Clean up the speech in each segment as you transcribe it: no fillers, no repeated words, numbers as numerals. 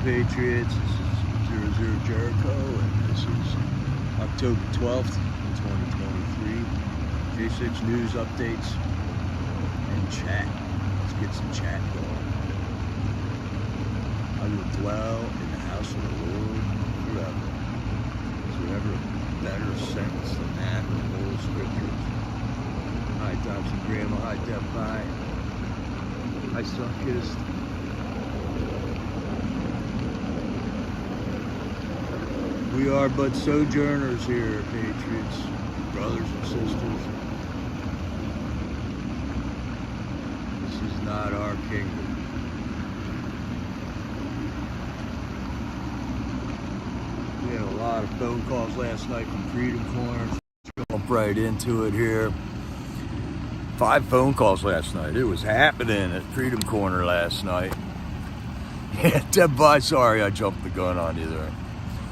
Patriots. This is 00 Jericho, and this is October 12th, 2023. J6 news updates and chat. Let's get some chat going. I will dwell in the house of the Lord forever. Is there ever a better sentence than that in the whole scriptures? Hi, Dobson Grandma. Hi, Deb. Hi. Hi, Sunkist. We are but sojourners here, Patriots, brothers and sisters. This is not our kingdom. We had a lot of phone calls last night from Freedom Corners. Let's jump right into it here. 5 phone calls last night. It was happening at Freedom Corner last night. Yeah, Deb, sorry I jumped the gun on you there.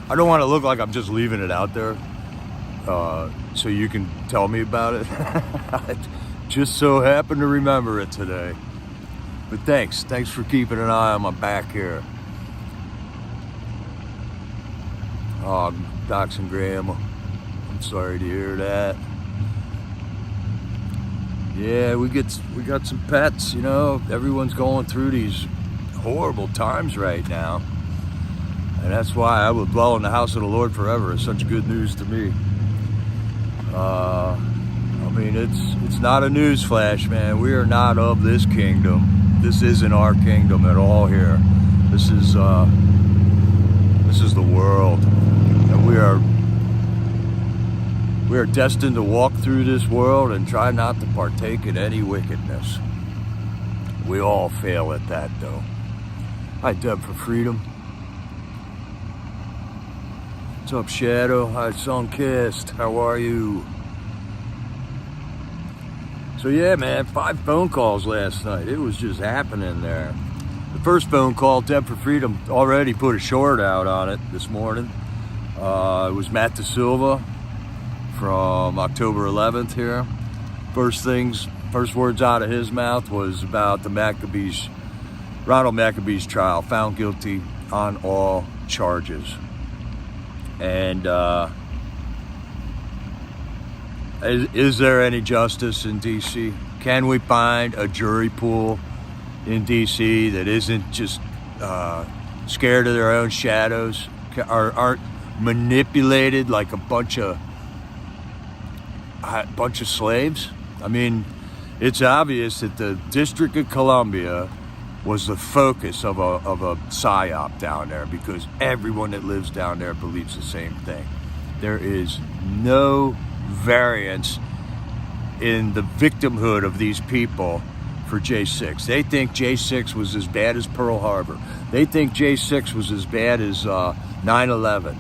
I don't want to look like I'm just leaving it out there so you can tell me about it. I just so happened to remember it today. But thanks for keeping an eye on my back here. Oh, Docs and Grandma, I'm sorry to hear that. Yeah, we got some pets, you know. Everyone's going through these horrible times right now. And that's why I will dwell in the house of the Lord forever. It's such good news to me. I mean, it's not a news flash, man. We are not of this kingdom. This isn't our kingdom at all here. This is the world, and we are destined to walk through this world and try not to partake in any wickedness. We all fail at that, though. Hi, Deb for Freedom. What's up, Shadow? Hi, Sunkist. How are you? So yeah, man, 5 phone calls last night. It was just happening there. The first phone call, Deb for Freedom already put a short out on it this morning. It was Matt Da Silva from October 11th here. First words out of his mouth was about the Maccabees, Ronald Maccabee's trial, found guilty on all charges. And is there any justice in D.C.? Can we find a jury pool in D.C. that isn't just scared of their own shadows, aren't manipulated like a bunch of slaves? I mean, it's obvious that the District of Columbia was the focus of a psyop down there, because everyone that lives down there believes the same thing. There is no variance in the victimhood of these people for J6. They think J6 was as bad as Pearl Harbor. They think J6 was as bad as 9/11.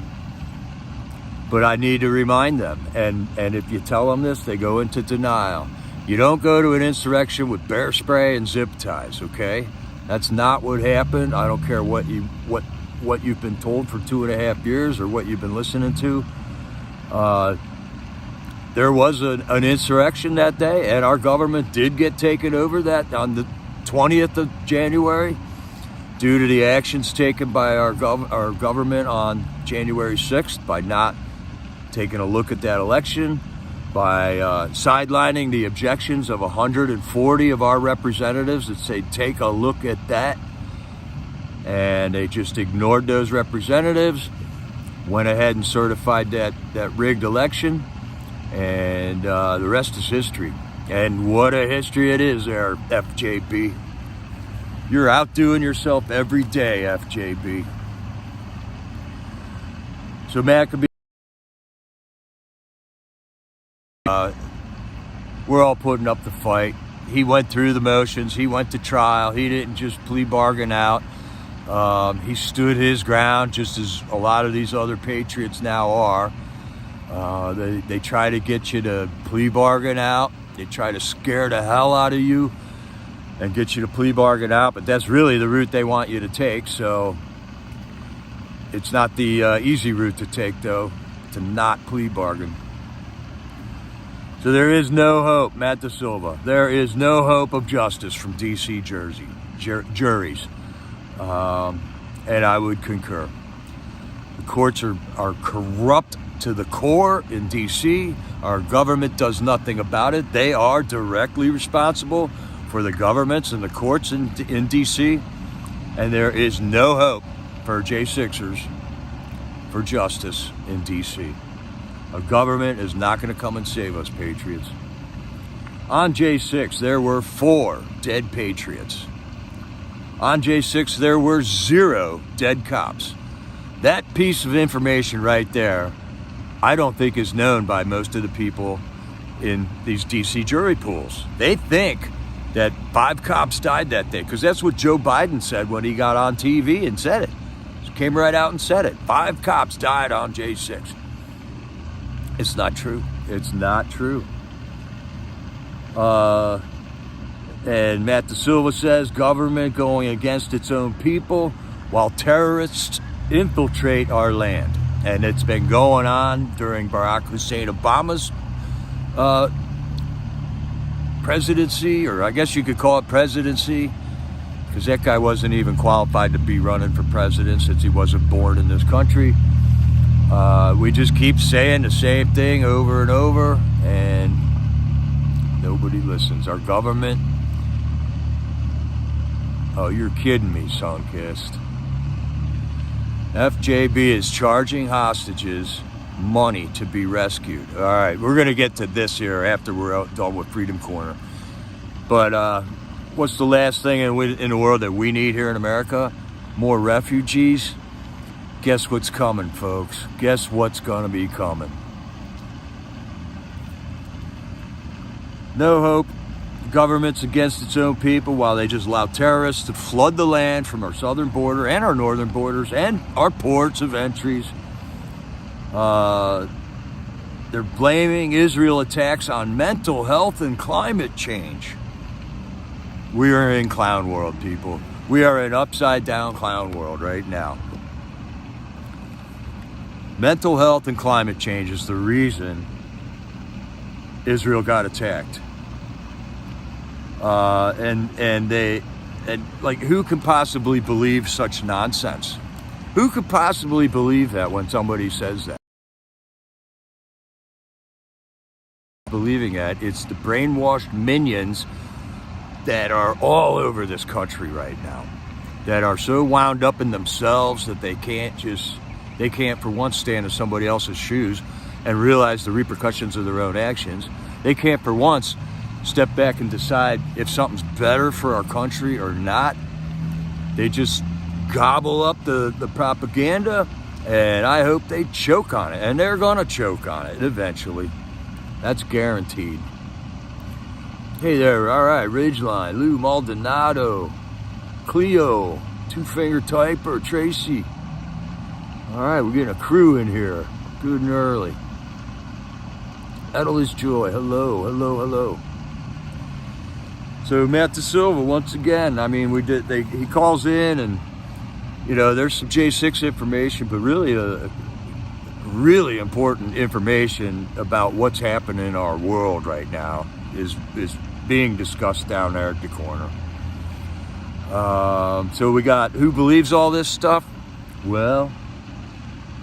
But I need to remind them, and if you tell them this, they go into denial. You don't go to an insurrection with bear spray and zip ties, okay? That's not what happened. I don't care what you've been told for 2.5 years or what you've been listening to. There was an insurrection that day, and our government did get taken over that on the 20th of January due to the actions taken by our government on January 6th by not taking a look at that election, by sidelining the objections of 140 of our representatives that say, take a look at that. And they just ignored those representatives, went ahead and certified that rigged election, and the rest is history. And what a history it is there, FJB. You're outdoing yourself every day, FJB. So Maccabee, we're all putting up the fight. He went through the motions. He went to trial. He didn't just plea bargain out. He stood his ground, just as a lot of these other patriots now are. They try to get you to plea bargain out. They try to scare the hell out of you and get you to plea bargain out, but that's really the route they want you to take. So it's not the easy route to take, though, to not plea bargain. So there is no hope, Matt Da Silva. There is no hope of justice from D.C. juries. and I would concur. The courts are corrupt to the core in D.C. Our government does nothing about it. They are directly responsible for the governments and the courts in D.C., and there is no hope for J6ers for justice in D.C. A government is not going to come and save us, patriots. On J6, there were 4 dead patriots. On J6, there were 0 dead cops. That piece of information right there, I don't think is known by most of the people in these DC jury pools. They think that 5 cops died that day, because that's what Joe Biden said when he got on TV and said it. He came right out and said it. 5 cops died on J6. It's not true. It's not true. And Matt Da Silva says, government going against its own people while terrorists infiltrate our land. And it's been going on during Barack Hussein Obama's presidency, or I guess you could call it presidency, because that guy wasn't even qualified to be running for president since he wasn't born in this country. We just keep saying the same thing over and over, and nobody listens. Our government, oh, you're kidding me, Sunkist. FJB is charging hostages money to be rescued. All right, we're going to get to this here after we're done with Freedom Corner. But what's the last thing in the world that we need here in America? More refugees. Guess what's coming, folks? Guess what's going to be coming? No hope. Government's against its own people while they just allow terrorists to flood the land from our southern border and our northern borders and our ports of entries. They're blaming Israel attacks on mental health and climate change. We are in clown world, people. We are in upside down clown world right now. Mental health and climate change is the reason Israel got attacked. And who can possibly believe such nonsense? Who could possibly believe that when somebody says that? Believing that, it's the brainwashed minions that are all over this country right now, that are so wound up in themselves that they can't for once stand in somebody else's shoes and realize the repercussions of their own actions. They can't for once step back and decide if something's better for our country or not. They just gobble up the propaganda, and I hope they choke on it. And they're going to choke on it eventually. That's guaranteed. Hey there, all right, Ridgeline, Lou Maldonado, Cleo, Two Finger Typer, Tracy. All right, we're getting a crew in here, good and early. Edalist Joy, hello, hello, hello. So Matt Da Silva, once again, I mean, he calls in, and there's some J6 information, but really important information about what's happening in our world right now is being discussed down there at the corner. So we got who believes all this stuff? Well,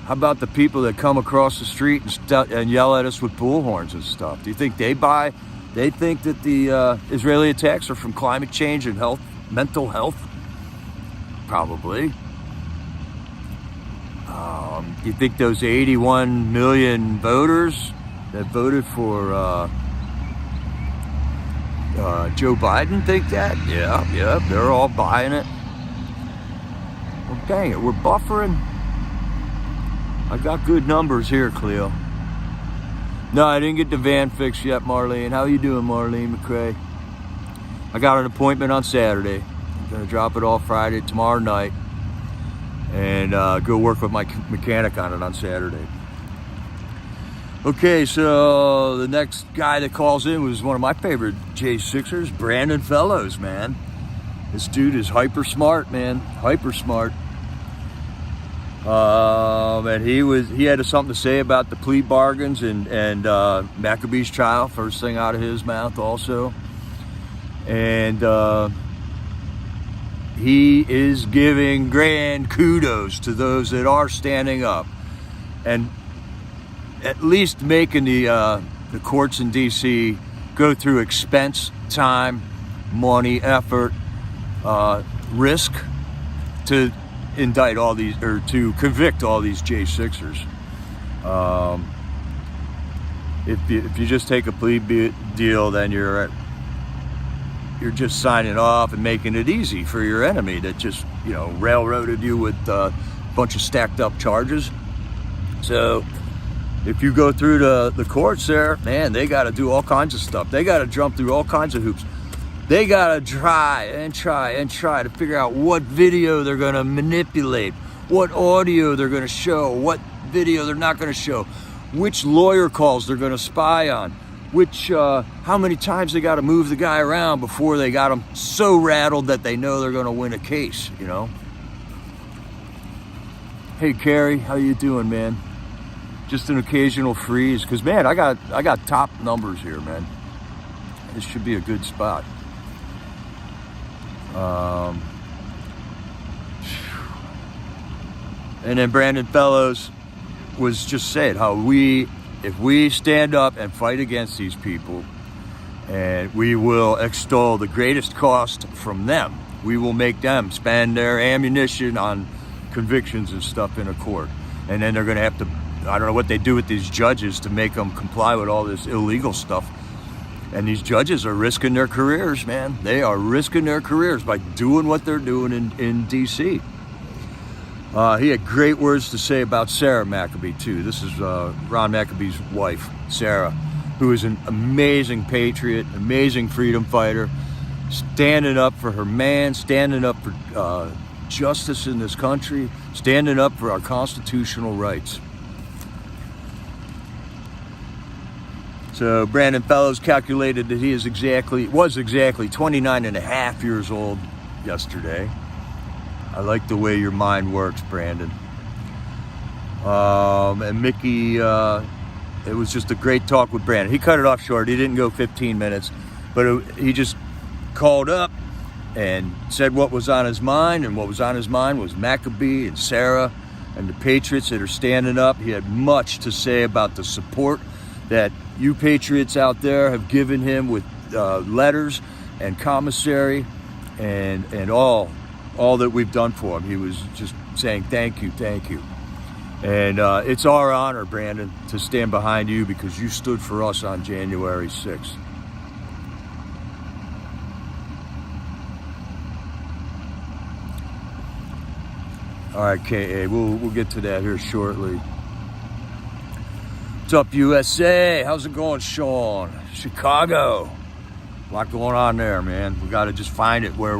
how about the people that come across the street and yell at us with bullhorns and stuff? Do you think they buy? They think that the Israeli attacks are from climate change and mental health? Probably. Do you think those 81 million voters that voted for Joe Biden think that? Yeah, they're all buying it. Well, dang it, we're buffering. I got good numbers here, Cleo. No, I didn't get the van fixed yet, Marlene. How you doing, Marlene McCrae? I got an appointment on Saturday. I'm going to drop it off Friday, tomorrow night, and go work with my mechanic on it on Saturday. Okay, so the next guy that calls in was one of my favorite J6ers, Brandon Fellows, man. This dude is hyper smart, man. Hyper smart. And he had something to say about the plea bargains and McAbee's trial, first thing out of his mouth also. And he is giving grand kudos to those that are standing up and at least making the courts in D.C. go through expense, time, money, effort, risk to indict all these, or to convict all these J6ers. If you just take a plea deal, then you're just signing off and making it easy for your enemy that just, railroaded you with a bunch of stacked up charges. So if you go through the courts there, man, they got to do all kinds of stuff. They got to jump through all kinds of hoops. They got to try to figure out what video they're going to manipulate, what audio they're going to show, what video they're not going to show, which lawyer calls they're going to spy on, how many times they got to move the guy around before they got him so rattled that they know they're going to win a case, Hey, Carrie, how you doing, man? Just an occasional freeze, because, man, I got top numbers here, man. This should be a good spot. And then Brandon Fellows was just saying how if we stand up and fight against these people, and we will extol the greatest cost from them, we will make them spend their ammunition on convictions and stuff in a court. And then they're going to have to, I don't know what they do with these judges to make them comply with all this illegal stuff. And these judges are risking their careers, man. They are risking their careers by doing what they're doing in D.C. He had great words to say about Sarah McAbee, too. This is Ron McAbee's wife, Sarah, who is an amazing patriot, amazing freedom fighter, standing up for her man, standing up for justice in this country, standing up for our constitutional rights. So Brandon Fellows calculated that he was exactly 29 and a half years old yesterday. I like the way your mind works, Brandon. And Mickey, it was just a great talk with Brandon. He cut it off short. He didn't go 15 minutes, but he just called up and said what was on his mind, and what was on his mind was McAbee and Sarah and the Patriots that are standing up. He had much to say about the support that you Patriots out there have given him with letters and commissary and all that we've done for him. He was just saying thank you. And it's our honor, Brandon, to stand behind you because you stood for us on January 6th. All right, KA, we'll get to that here shortly. What's up, USA? How's it going, Sean? Chicago. A lot going on there, man. We got to just find it where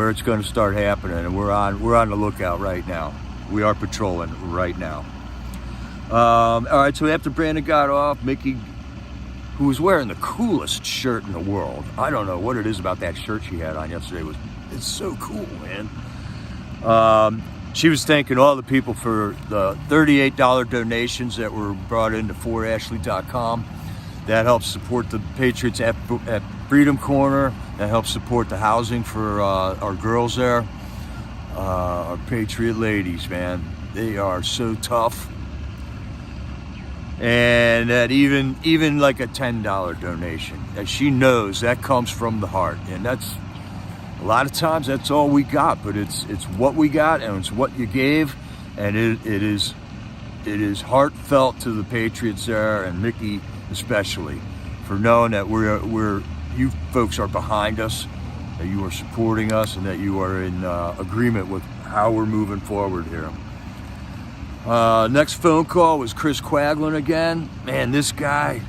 it's gonna start happening, and we're on the lookout right now. We are patrolling right now. All right, so after Brandon got off, Mickey, who was wearing the coolest shirt in the world, I don't know what it is about that shirt she had on yesterday, it's so cool, man. She was thanking all the people for the $38 donations that were brought into 4ashley.com. That helps support the Patriots at Freedom Corner. That helps support the housing for our girls there. Our Patriot ladies, man. They are so tough. And that even like a $10 donation, that she knows that comes from the heart. And that's, a lot of times that's all we got, but it's what we got and it's what you gave. And it is heartfelt to the Patriots there, and Mickey especially, for knowing that you folks are behind us, that you are supporting us, and that you are in agreement with how we're moving forward here. Next phone call was Chris Quagan again. Man, this guy,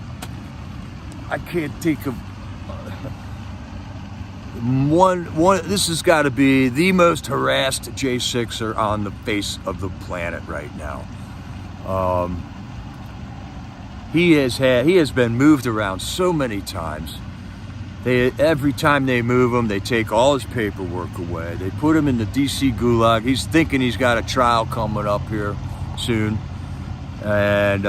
I can't think of one. This has got to be the most harassed J6er on the face of the planet right now. He has been moved around so many times. Every time they move him, they take all his paperwork away. They put him in the DC gulag. He's thinking he's got a trial coming up here soon. And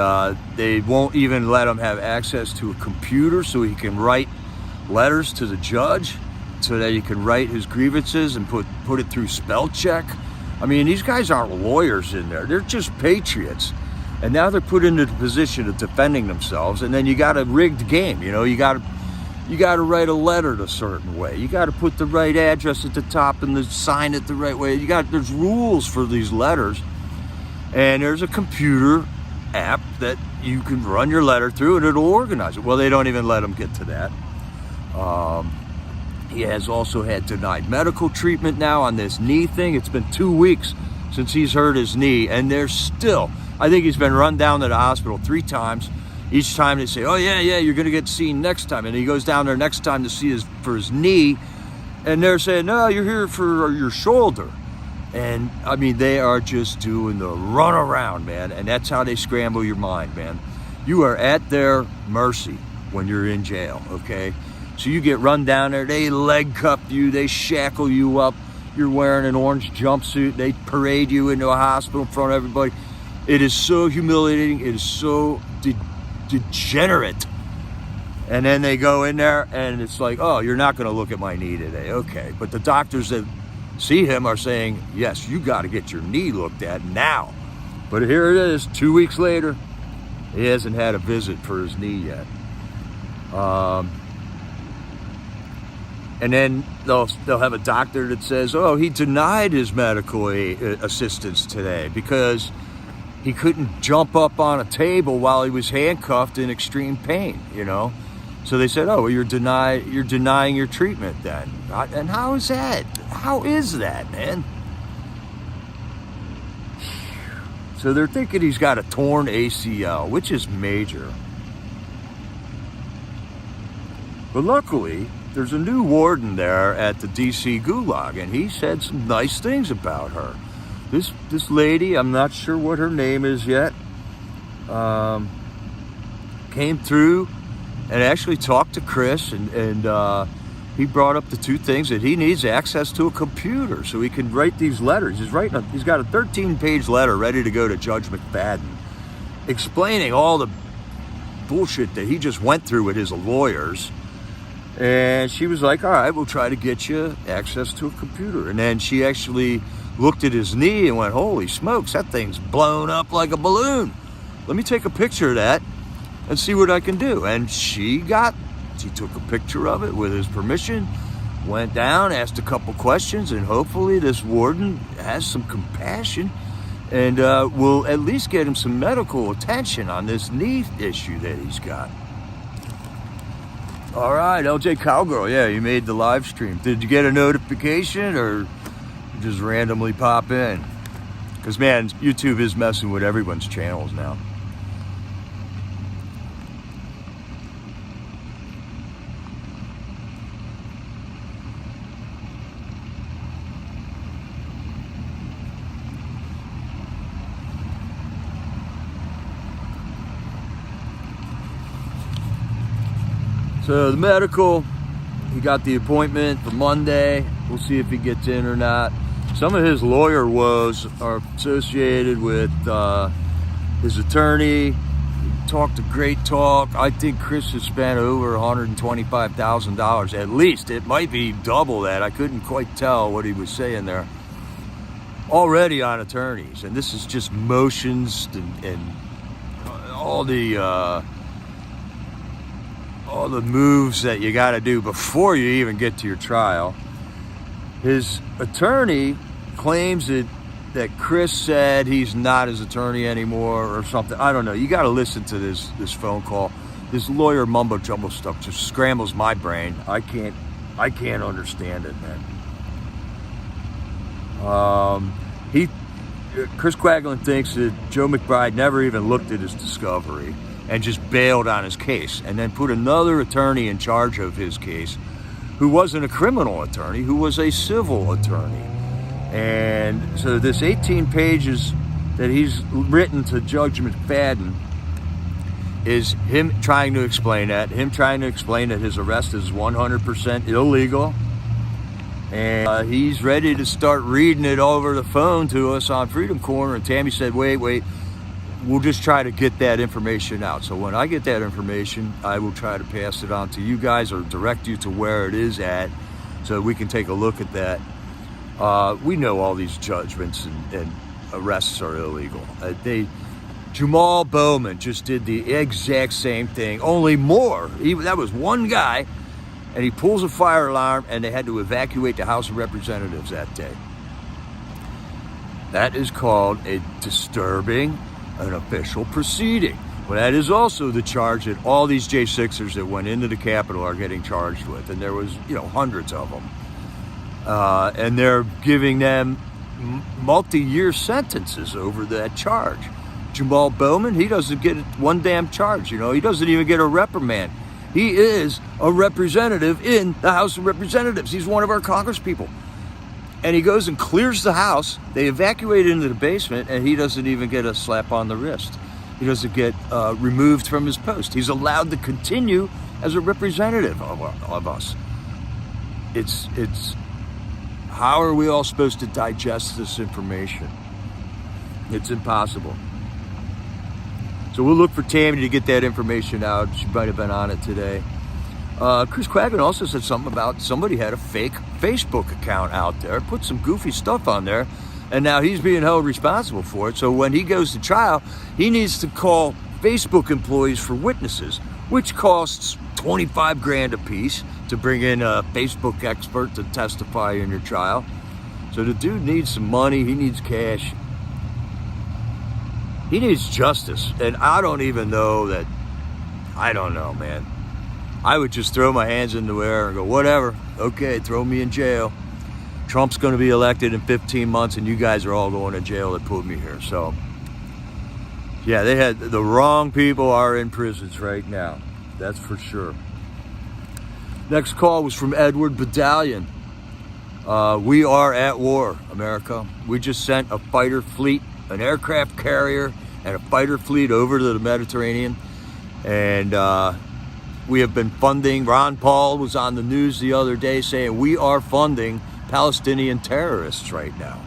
they won't even let him have access to a computer so he can write letters to the judge. so that he can write his grievances and put it through spell check. I mean, these guys aren't lawyers in there. They're just patriots. And now they're put into the position of defending themselves. And then you got a rigged game. You know, you got to write a letter a certain way. You got to put the right address at the top and sign it the right way. There's rules for these letters. And there's a computer app that you can run your letter through and it'll organize it. Well, they don't even let them get to that. He has also had denied medical treatment now on this knee thing. It's been 2 weeks since he's hurt his knee, and there's still, I think he's been run down to the hospital 3 times. Each time they say, oh yeah, you're gonna get seen next time. And he goes down there next time to see for his knee, and they're saying, no, you're here for your shoulder. And I mean, they are just doing the run around, man. And that's how they scramble your mind, man. You are at their mercy when you're in jail, okay? So you get run down there, they leg cuff you, they shackle you up. You're wearing an orange jumpsuit, they parade you into a hospital in front of everybody. It is so humiliating, it is so degenerate. And then they go in there and it's like, oh, you're not gonna look at my knee today, okay. But the doctors that see him are saying, yes, you gotta get your knee looked at now. But here it is, 2 weeks later, he hasn't had a visit for his knee yet. And then they'll have a doctor that says, oh, he denied his medical assistance today because he couldn't jump up on a table while he was handcuffed in extreme pain, you know? So they said, oh, well, you're denying your treatment then. And how is that? How is that, man? So they're thinking he's got a torn ACL, which is major. But luckily, there's a new warden there at the DC Gulag, and he said some nice things about her. This lady, I'm not sure what her name is yet, came through and actually talked to Chris, and he brought up the 2 things, that he needs access to a computer so he can write these letters. He's got a 13-page letter ready to go to Judge McFadden, explaining all the bullshit that he just went through with his lawyers. And she was like, all right, we'll try to get you access to a computer. And then she actually looked at his knee and went, holy smokes, that thing's blown up like a balloon. Let me take a picture of that and see what I can do. And she took a picture of it with his permission, went down, asked a couple questions, and hopefully this warden has some compassion and will at least get him some medical attention on this knee issue that he's got. All right, LJ Cowgirl, yeah, you made the live stream. Did you get a notification or just randomly pop in? Because, man, YouTube is messing with everyone's channels now. So the medical, he got the appointment for Monday. We'll see if he gets in or not. Some of his lawyer woes are associated with his attorney. He talked a great talk. I think Chris has spent over $125,000 at least. It might be double that. I couldn't quite tell what he was saying there. Already on attorneys. And this is just motions and all the moves that you got to do before you even get to your trial. His attorney claims that Chris said he's not his attorney anymore or something. I don't know. You got to listen to this phone call. This lawyer mumbo jumbo stuff just scrambles my brain. I can't understand it, man. Chris Quagan thinks that Joe McBride never even looked at his discovery and just bailed on his case, and then put another attorney in charge of his case who wasn't a criminal attorney, who was a civil attorney. And so this 18 pages that he's written to Judge McFadden is him trying to explain that his arrest is 100% illegal. And he's ready to start reading it over the phone to us on Freedom Corner. And Tammy said, wait, we'll just try to get that information out. So when I get that information, I will try to pass it on to you guys or direct you to where it is at so we can take a look at that. We know all these judgments and arrests are illegal. Jamal Bowman just did the exact same thing, only more. That was one guy, and he pulls a fire alarm, and they had to evacuate the House of Representatives that day. That is called a disturbing an official proceeding. Well, that is also the charge that all these J6ers that went into the Capitol are getting charged with, and there was, hundreds of them. And they're giving them multi-year sentences over that charge. Jamal Bowman, he doesn't get one damn charge, he doesn't even get a reprimand. He is a representative in the House of Representatives. He's one of our congresspeople. And he goes and clears the house. They evacuate into the basement, and he doesn't even get a slap on the wrist. He doesn't get removed from his post. He's allowed to continue as a representative of us. It's how are we all supposed to digest this information? It's impossible. So we'll look for Tammy to get that information out. She might have been on it today. Chris Quagan also said something about somebody had a fake Facebook account out there, put some goofy stuff on there, and now he's being held responsible for it. So when he goes to trial, he needs to call Facebook employees for witnesses, which costs $25,000 a piece to bring in a Facebook expert to testify in your trial. So the dude needs some money. He needs cash. He needs justice. And I don't even know that. I don't know, man. I would just throw my hands in the air and go, whatever. Okay, throw me in jail. Trump's going to be elected in 15 months, and you guys are all going to jail that put me here. So, yeah, the wrong people are in prisons right now. That's for sure. Next call was from Edward Battalion. We are at war, America. We just sent a fighter fleet, an aircraft carrier, and a fighter fleet over to the Mediterranean. And we have been funding. Ron Paul was on the news the other day saying we are funding Palestinian terrorists right now.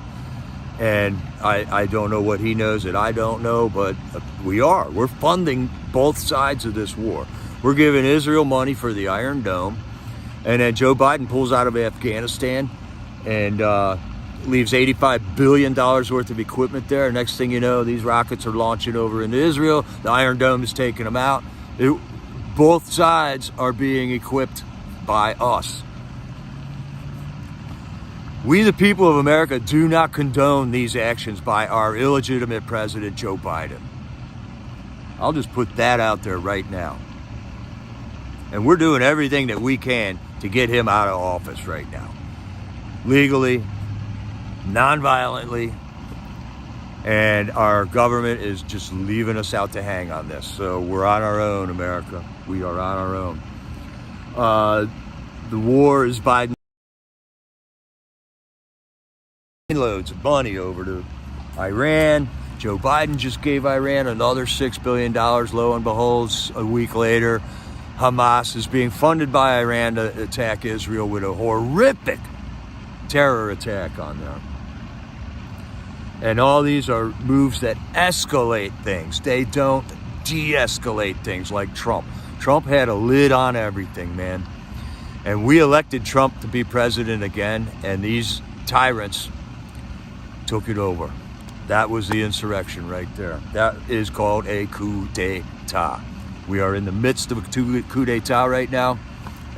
And I don't know what he knows that I don't know, but we are. We're funding both sides of this war. We're giving Israel money for the Iron Dome. And then Joe Biden pulls out of Afghanistan and leaves $85 billion worth of equipment there. Next thing you know, these rockets are launching over into Israel. The Iron Dome is taking them out. Both sides are being equipped by us. We, the people of America, do not condone these actions by our illegitimate president, Joe Biden. I'll just put that out there right now. And we're doing everything that we can to get him out of office right now. Legally, non-violently, and our government is just leaving us out to hang on this. So we're on our own, America. We are on our own. The war is Biden. Loads of money over to Iran. Joe Biden just gave Iran another $6 billion. Lo and behold, a week later, Hamas is being funded by Iran to attack Israel with a horrific terror attack on them. And all these are moves that escalate things. They don't de-escalate things like Trump. Trump had a lid on everything, man. And we elected Trump to be president again, and these tyrants took it over. That was the insurrection right there. That is called a coup d'etat. We are in the midst of a coup d'etat right now,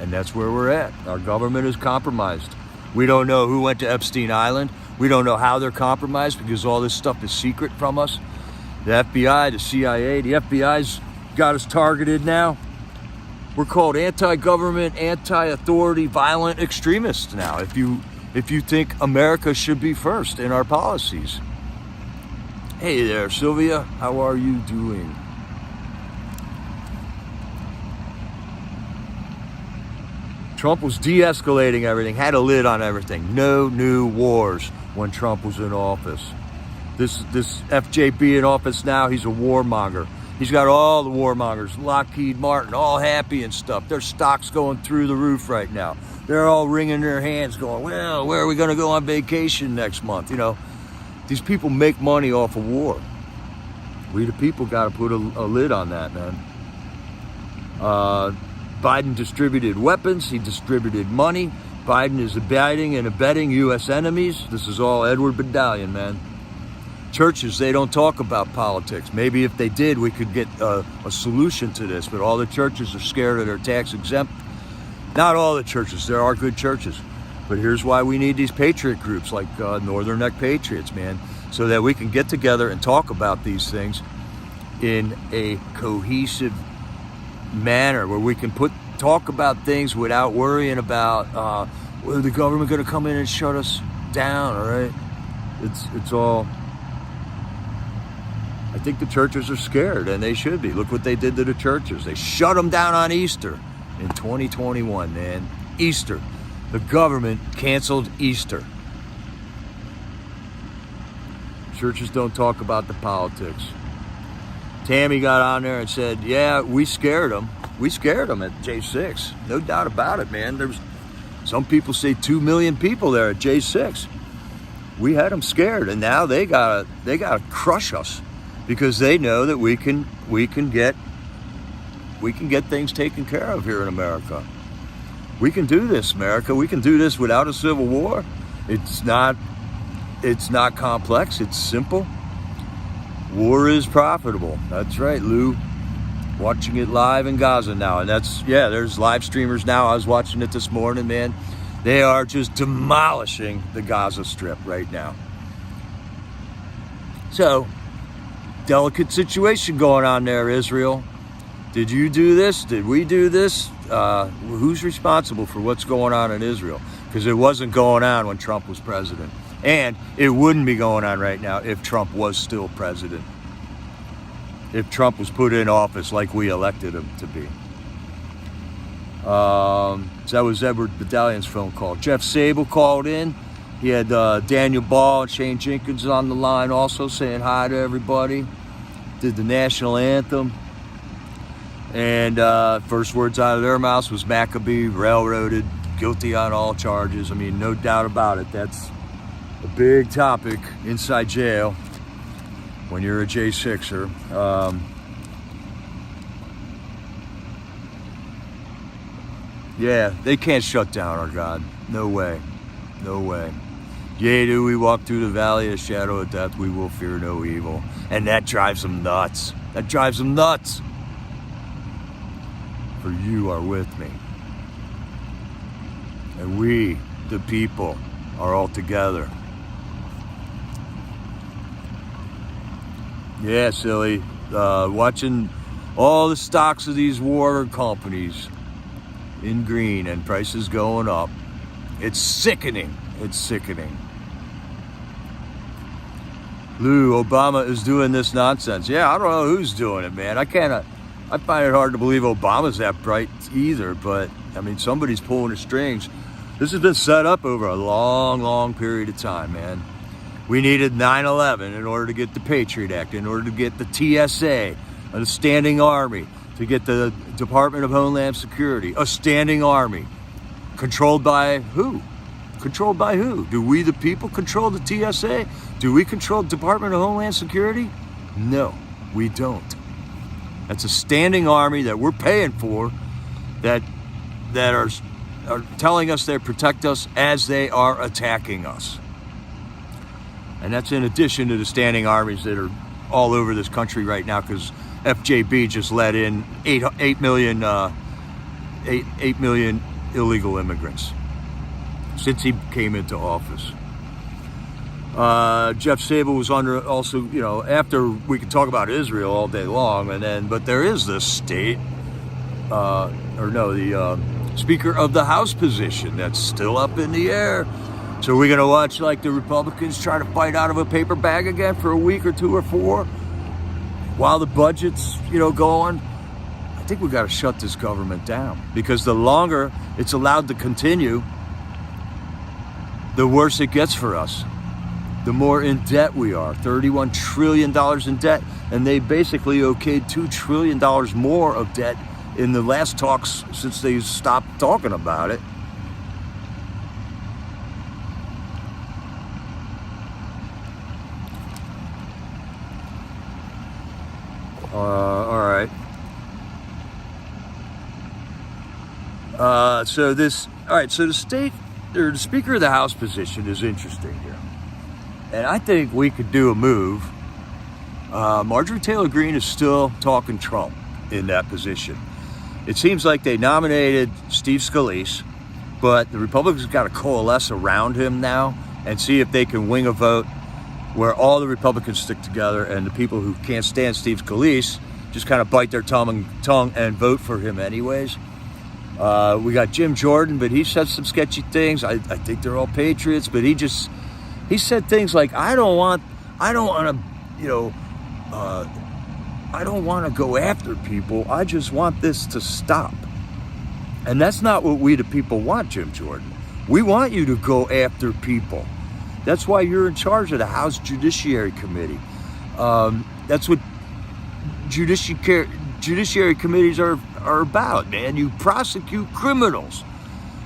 and that's where we're at. Our government is compromised. We don't know who went to Epstein Island. We don't know how they're compromised because all this stuff is secret from us. The FBI, the CIA, the FBI's got us targeted now. We're called anti-government, anti-authority, violent extremists now. If you think America should be first in our policies. Hey there, Sylvia. How are you doing? Trump was de-escalating everything, had a lid on everything. No new wars when Trump was in office. This FJB in office now, he's a warmonger. He's got all the warmongers, Lockheed Martin, all happy and stuff. Their stock's going through the roof right now. They're all wringing their hands going, well, where are we going to go on vacation next month? You know, these people make money off of war. We the people got to put a lid on that, man. Biden distributed weapons. He distributed money. Biden is abiding and abetting U.S. enemies. This is all Edward Battalion, man. Churches, they don't talk about politics. Maybe if they did, we could get a solution to this, but all the churches are scared of their tax exempt. Not all the churches, there are good churches. But here's why we need these patriot groups like Northern Neck Patriots, man, so that we can get together and talk about these things in a cohesive manner where we can talk about things without worrying about, well, the government going to come in and shut us down, all right? It's all... I think the churches are scared, and they should be. Look what they did to the churches. They shut them down on Easter in 2021, man. Easter. The government canceled Easter. Churches don't talk about the politics. Tammy got on there and said, yeah, we scared them. We scared them at J6. No doubt about it, man. There's some people say 2 million people there at J6. We had them scared, and now they gotta crush us because they know that we can get things taken care of here in America. We can do this, America. We can do this without a civil war. It's not complex. It's simple. War is profitable. That's right, Lou. Watching it live in Gaza now. And there's live streamers now. I was watching it this morning, man. They are just demolishing the Gaza Strip right now. So, delicate situation going on there, Israel. Did you do this? Did we do this? Who's responsible for what's going on in Israel? Because it wasn't going on when Trump was president. And it wouldn't be going on right now if Trump was still president. If Trump was put in office like we elected him to be. So that was Edward Battallion's phone call. Jeff Sable called in. He had Daniel Ball and Shane Jenkins on the line also saying hi to everybody. Did the national anthem. And first words out of their mouths was McAbee railroaded, guilty on all charges. I mean, no doubt about it. That's a big topic inside jail when you're a J6er. Yeah, they can't shut down our God. No way. No way. Yea, do we walk through the valley of the shadow of death, we will fear no evil. And that drives them nuts. That drives them nuts. For you are with me. And we, the people, are all together. Yeah, silly. Watching all the stocks of these water companies in green and prices going up. It's sickening. It's sickening. Lou, Obama is doing this nonsense. Yeah, I don't know who's doing it, man. I find it hard to believe Obama's that bright either, but I mean, somebody's pulling the strings. This has been set up over a long, long period of time, man. We needed 9/11 in order to get the Patriot Act, in order to get the TSA, a standing army, to get the Department of Homeland Security, a standing army. Controlled by who? Controlled by who? Do we, the people, control the TSA? Do we control the Department of Homeland Security? No, we don't. That's a standing army that we're paying for that are telling us they protect us as they are attacking us. And that's in addition to the standing armies that are all over this country right now because FJB just let in 8 million illegal immigrants since he came into office. Jeff Sable was under also, after we could talk about Israel all day long, but there is this state, the Speaker of the House position that's still up in the air. So we're going to watch like the Republicans try to fight out of a paper bag again for a week or 2 or 4 while the budget's, going. I think we got to shut this government down because the longer it's allowed to continue, the worse it gets for us. The more in debt we are, $31 trillion in debt. And they basically okayed $2 trillion more of debt in the last talks since they stopped talking about it. All right. So the state the Speaker of the House position is interesting here. And I think we could do a move. Marjorie Taylor Greene is still talking Trump in that position. It seems like they nominated Steve Scalise, but the Republicans got to coalesce around him now and see if they can wing a vote where all the Republicans stick together and the people who can't stand Steve Scalise just kind of bite their tongue and vote for him anyways. We got Jim Jordan, but he said some sketchy things. I think they're all patriots, but he said things like, I don't want to go after people. I just want this to stop. And that's not what we the people want, Jim Jordan. We want you to go after people. That's why you're in charge of the House Judiciary Committee. That's what judiciary committees are about, man. You prosecute criminals.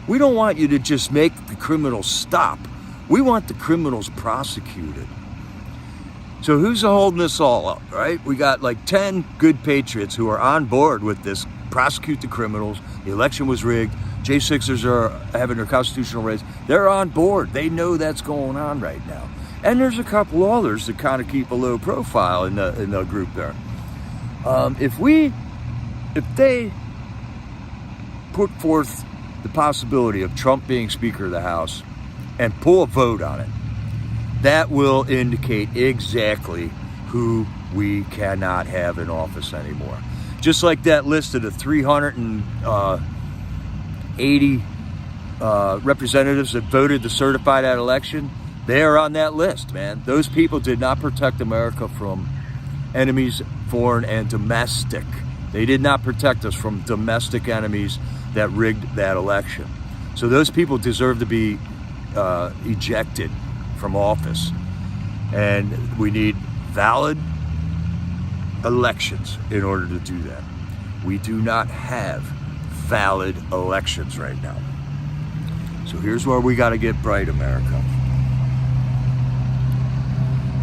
We don't want you to just make the criminals stop. We want the criminals prosecuted. So who's holding this all up, right? We got like 10 good patriots who are on board with this. Prosecute the criminals. The election was rigged. J6ers are having their constitutional rights. They're on board. They know that's going on right now. And there's a couple others that kind of keep a low profile in the group there. If they put forth the possibility of Trump being Speaker of the House and pull a vote on it, that will indicate exactly who we cannot have in office anymore. Just like that list of the 380 representatives that voted to certify that election, they are on that list, man. Those people did not protect America from enemies, foreign and domestic. They did not protect us from domestic enemies that rigged that election. So those people deserve to be ejected from office. And we need valid elections in order to do that. We do not have valid elections right now. So here's where we got to get bright, America.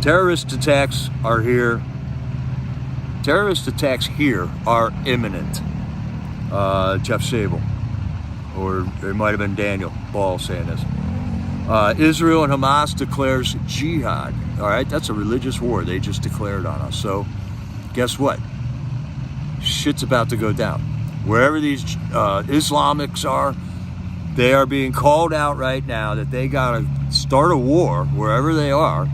Terrorist attacks are here. Terrorist attacks here are imminent. Jeff Sable, or it might have been Daniel Ball saying this. Israel and Hamas declares jihad. All right, that's a religious war they just declared on us. So guess what? Shit's about to go down. Wherever these Islamics are, they are being called out right now that they got to start a war wherever they are,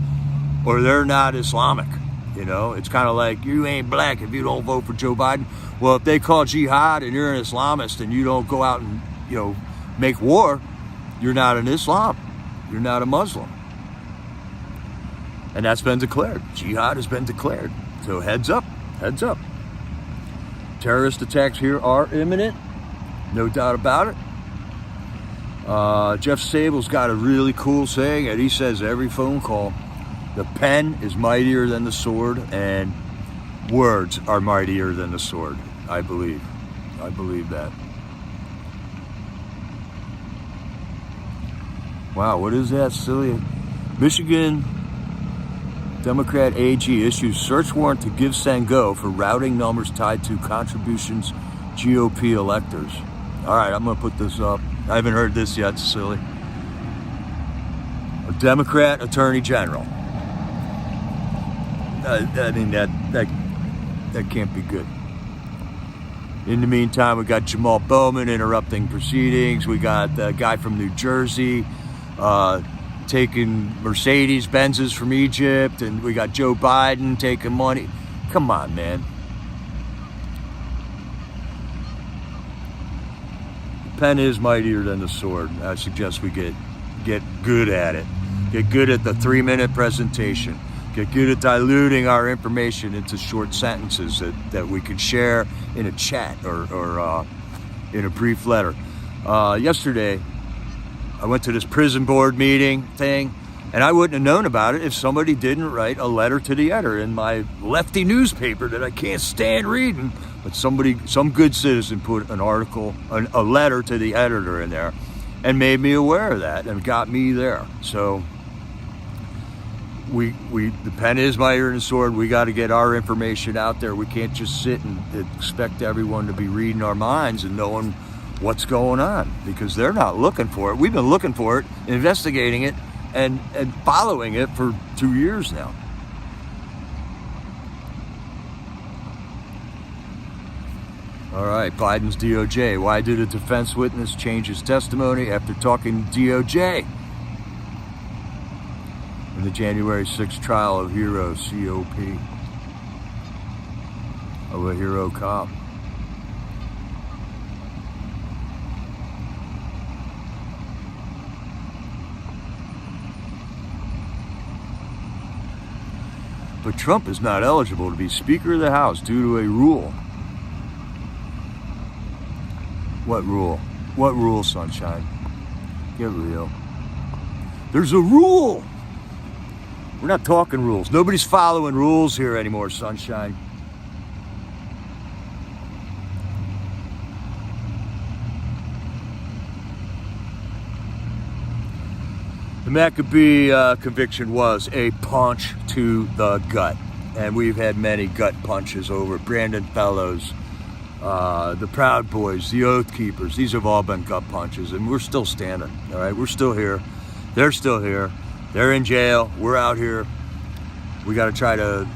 or they're not Islamic. You know, it's kind of like you ain't black if you don't vote for Joe Biden. Well, if they call jihad and you're an Islamist and you don't go out and, make war, you're not an Islam. You're not a Muslim. And that's been declared. Jihad has been declared. So heads up, heads up. Terrorist attacks here are imminent. No doubt about it. Jeff Sable's got a really cool saying, and he says every phone call, the pen is mightier than the sword, and words are mightier than the sword. I believe that. Wow, what is that silly? Michigan Democrat AG issues search warrant to give Sango for routing numbers tied to contributions GOP electors. All right, I'm going to put this up. I haven't heard this yet, it's silly. A Democrat Attorney General. I mean, that can't be good. In the meantime, we got Jamal Bowman interrupting proceedings. We got the guy from New Jersey taking Mercedes-Benzes from Egypt, and we got Joe Biden taking money. Come on, man. The pen is mightier than the sword. I suggest we get good at it. Get good at the 3-minute presentation. Get good at diluting our information into short sentences that we can share in a chat or in a brief letter. Yesterday, I went to this prison board meeting thing, and I wouldn't have known about it if somebody didn't write a letter to the editor in my lefty newspaper that I can't stand reading. But some good citizen put an article, a letter to the editor in there, and made me aware of that and got me there. So the pen is mightier than the sword. We got to get our information out there. We can't just sit and expect everyone to be reading our minds and knowing what's going on, because they're not looking for it. We've been looking for it, investigating it, and following it for 2 years now. All right, Biden's DOJ. Why did a defense witness change his testimony after talking to DOJ? In the January 6th trial of Hero COP, of a hero cop. But Trump is not eligible to be Speaker of the House due to a rule. What rule? What rule, sunshine? Get real. There's a rule. We're not talking rules. Nobody's following rules here anymore, sunshine. The McAbee conviction was a punch to the gut. And we've had many gut punches over it. Brandon Fellows, the Proud Boys, the Oath Keepers. These have all been gut punches, and we're still standing. All right, we're still here. They're still here. They're in jail. We're out here. We got to try to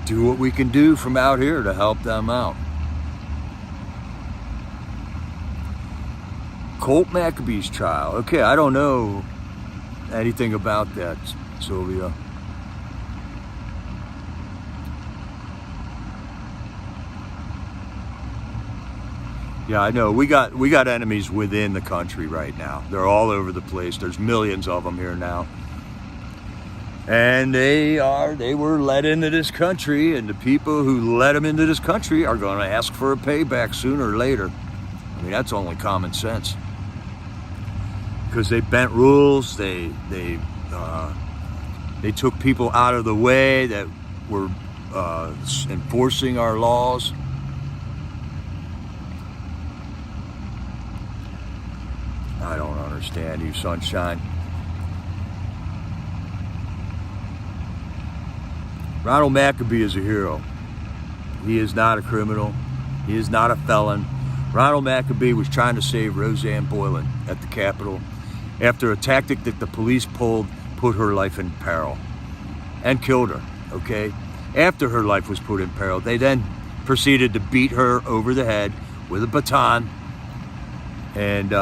do what we can do from out here to help them out. Colt McAbee's trial. Okay, I don't know anything about that, Sylvia. Yeah, I know. We got enemies within the country right now. They're all over the place. There's millions of them here now. And they were let into this country, and the people who let them into this country are going to ask for a payback sooner or later. I mean, that's only common sense. Because they bent rules, they took people out of the way that were enforcing our laws. I don't understand you, sunshine. Ronald McAbee is a hero. He is not a criminal. He is not a felon. Ronald McAbee was trying to save Roseanne Boyland at the Capitol after a tactic that the police pulled put her life in peril and killed her, okay? After her life was put in peril, they then proceeded to beat her over the head with a baton and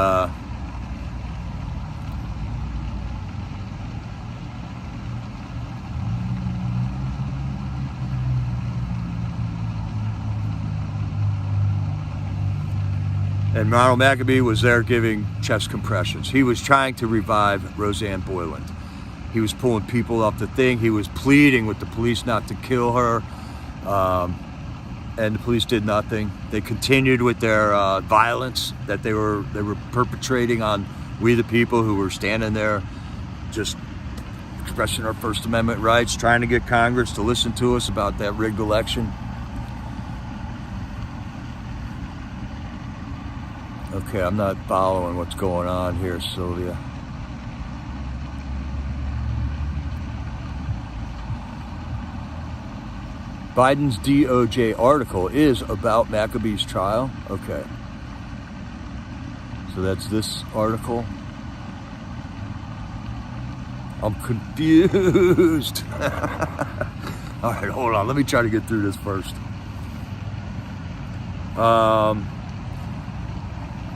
Ronald McAbee was there giving chest compressions. He was trying to revive Roseanne Boyland. He was pulling people off the thing. He was pleading with the police not to kill her. And the police did nothing. They continued with their violence that they were perpetrating on we the people who were standing there just expressing our First Amendment rights, trying to get Congress to listen to us about that rigged election. Okay, I'm not following what's going on here, Sylvia. Biden's DOJ article is about McAbee's trial. Okay. So that's this article. I'm confused. All right, hold on. Let me try to get through this first.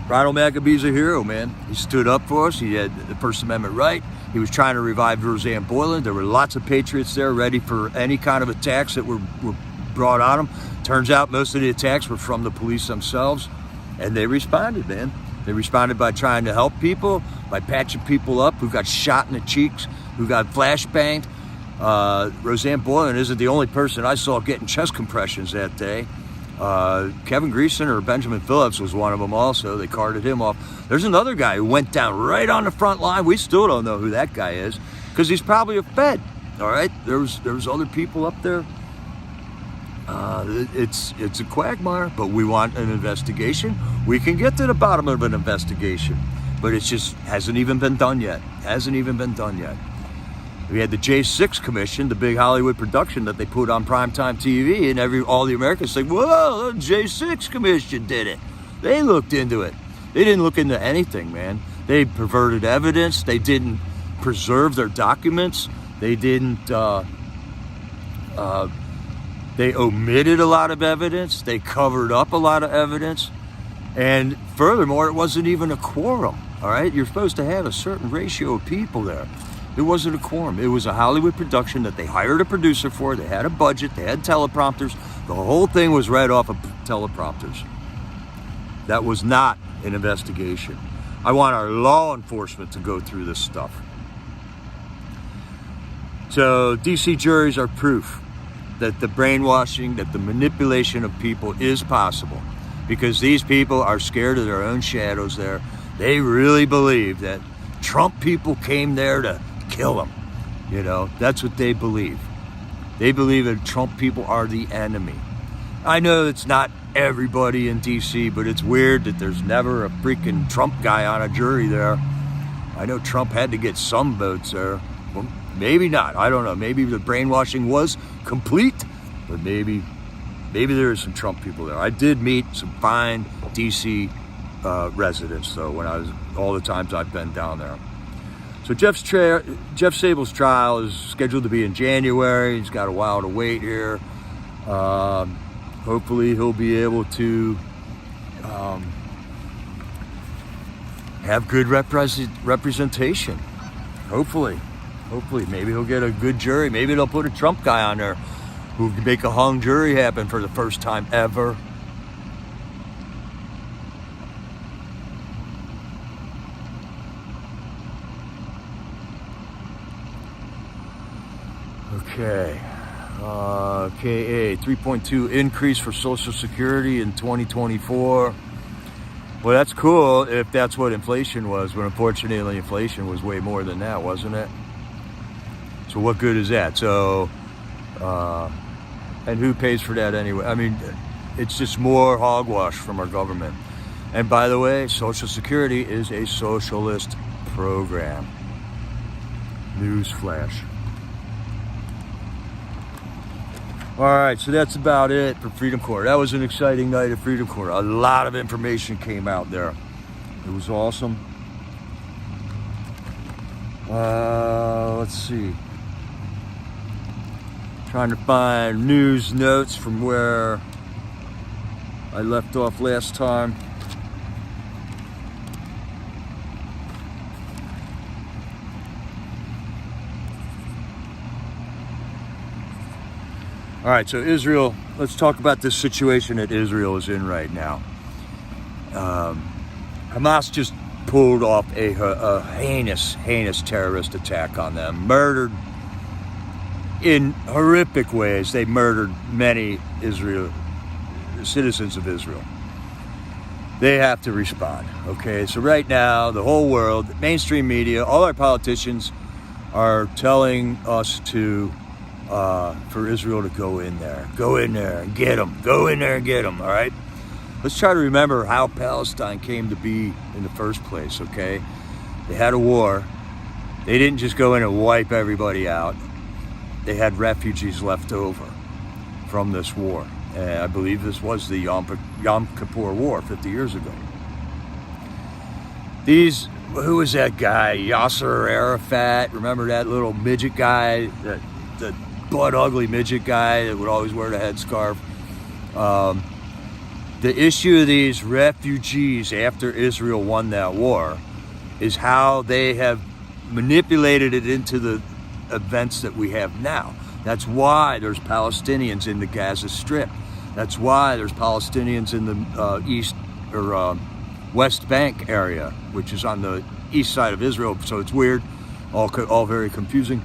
Ronald McAbee's a hero, man. He stood up for us. He had the First Amendment right. He was trying to revive Roseanne Boyland. There were lots of patriots there ready for any kind of attacks that were brought on them. Turns out most of the attacks were from the police themselves, and they responded, man. They responded by trying to help people, by patching people up who got shot in the cheeks, who got flashbanged. Roseanne Boyland isn't the only person I saw getting chest compressions that day. Kevin Greason or Benjamin Phillips was one of them also. They carted him off. There's another guy who went down right on the front line. We still don't know who that guy is because he's probably a Fed. All right, there's other people up there. It's a quagmire, but we want an investigation. We can get to the bottom of an investigation, but it just hasn't even been done yet. We had the J6 Commission, the big Hollywood production that they put on primetime TV, and all the Americans say, "Whoa, the J6 Commission did it. They looked into it." They didn't look into anything, man. They perverted evidence. They didn't preserve their documents. They didn't, they omitted a lot of evidence. They covered up a lot of evidence. And furthermore, it wasn't even a quorum, all right? You're supposed to have a certain ratio of people there. It wasn't a quorum. It was a Hollywood production that they hired a producer for. They had a budget. They had teleprompters. The whole thing was read off of teleprompters. That was not an investigation. I want our law enforcement to go through this stuff. So DC juries are proof that the brainwashing, that the manipulation of people is possible, because these people are scared of their own shadows there. They really believe that Trump people came there to kill them. You know, that's what they believe. They believe that Trump people are the enemy. I know it's not everybody in DC, but it's weird that there's never a freaking Trump guy on a jury there. I know Trump had to get some votes there. Well, maybe not. I don't know. Maybe the brainwashing was complete, but maybe there is some Trump people there. I did meet some fine DC residents, though, when I was, all the times I've been down there. So Jeff Sable's trial is scheduled to be in January. He's got a while to wait here. Hopefully he'll be able to have good representation. Hopefully, maybe he'll get a good jury. Maybe they'll put a Trump guy on there who can make a hung jury happen for the first time ever. Okay. KA 3.2 increase for Social Security in 2024. Well, that's cool if that's what inflation was, but unfortunately inflation was way more than that, wasn't it? So what good is that? So, and who pays for that anyway? I mean, it's just more hogwash from our government. And by the way, Social Security is a socialist program. Newsflash. All right, so that's about it for Freedom Court. That was an exciting night at Freedom Court. A lot of information came out there. It was awesome. Let's see. Trying to find news notes from where I left off last time. All right, so Israel, let's talk about this situation that Israel is in right now. Hamas just pulled off a heinous terrorist attack on them, murdered in horrific ways. They murdered many citizens of Israel. They have to respond, okay? So right now, the whole world, mainstream media, all our politicians are telling us to for Israel to go in there and get them, go in there and get them, all right? Let's try to remember how Palestine came to be in the first place, okay? They had a war. They didn't just go in and wipe everybody out. They had refugees left over from this war. And I believe this was the Yom Kippur War 50 years ago. Who was that guy? Yasser Arafat, remember that little midget guy, the butt ugly midget guy that would always wear the headscarf. The issue of these refugees after Israel won that war is how they have manipulated it into the events that we have now. That's why there's Palestinians in the Gaza Strip. That's why there's Palestinians in the east or West Bank area, which is on the east side of Israel. So it's weird, all very confusing.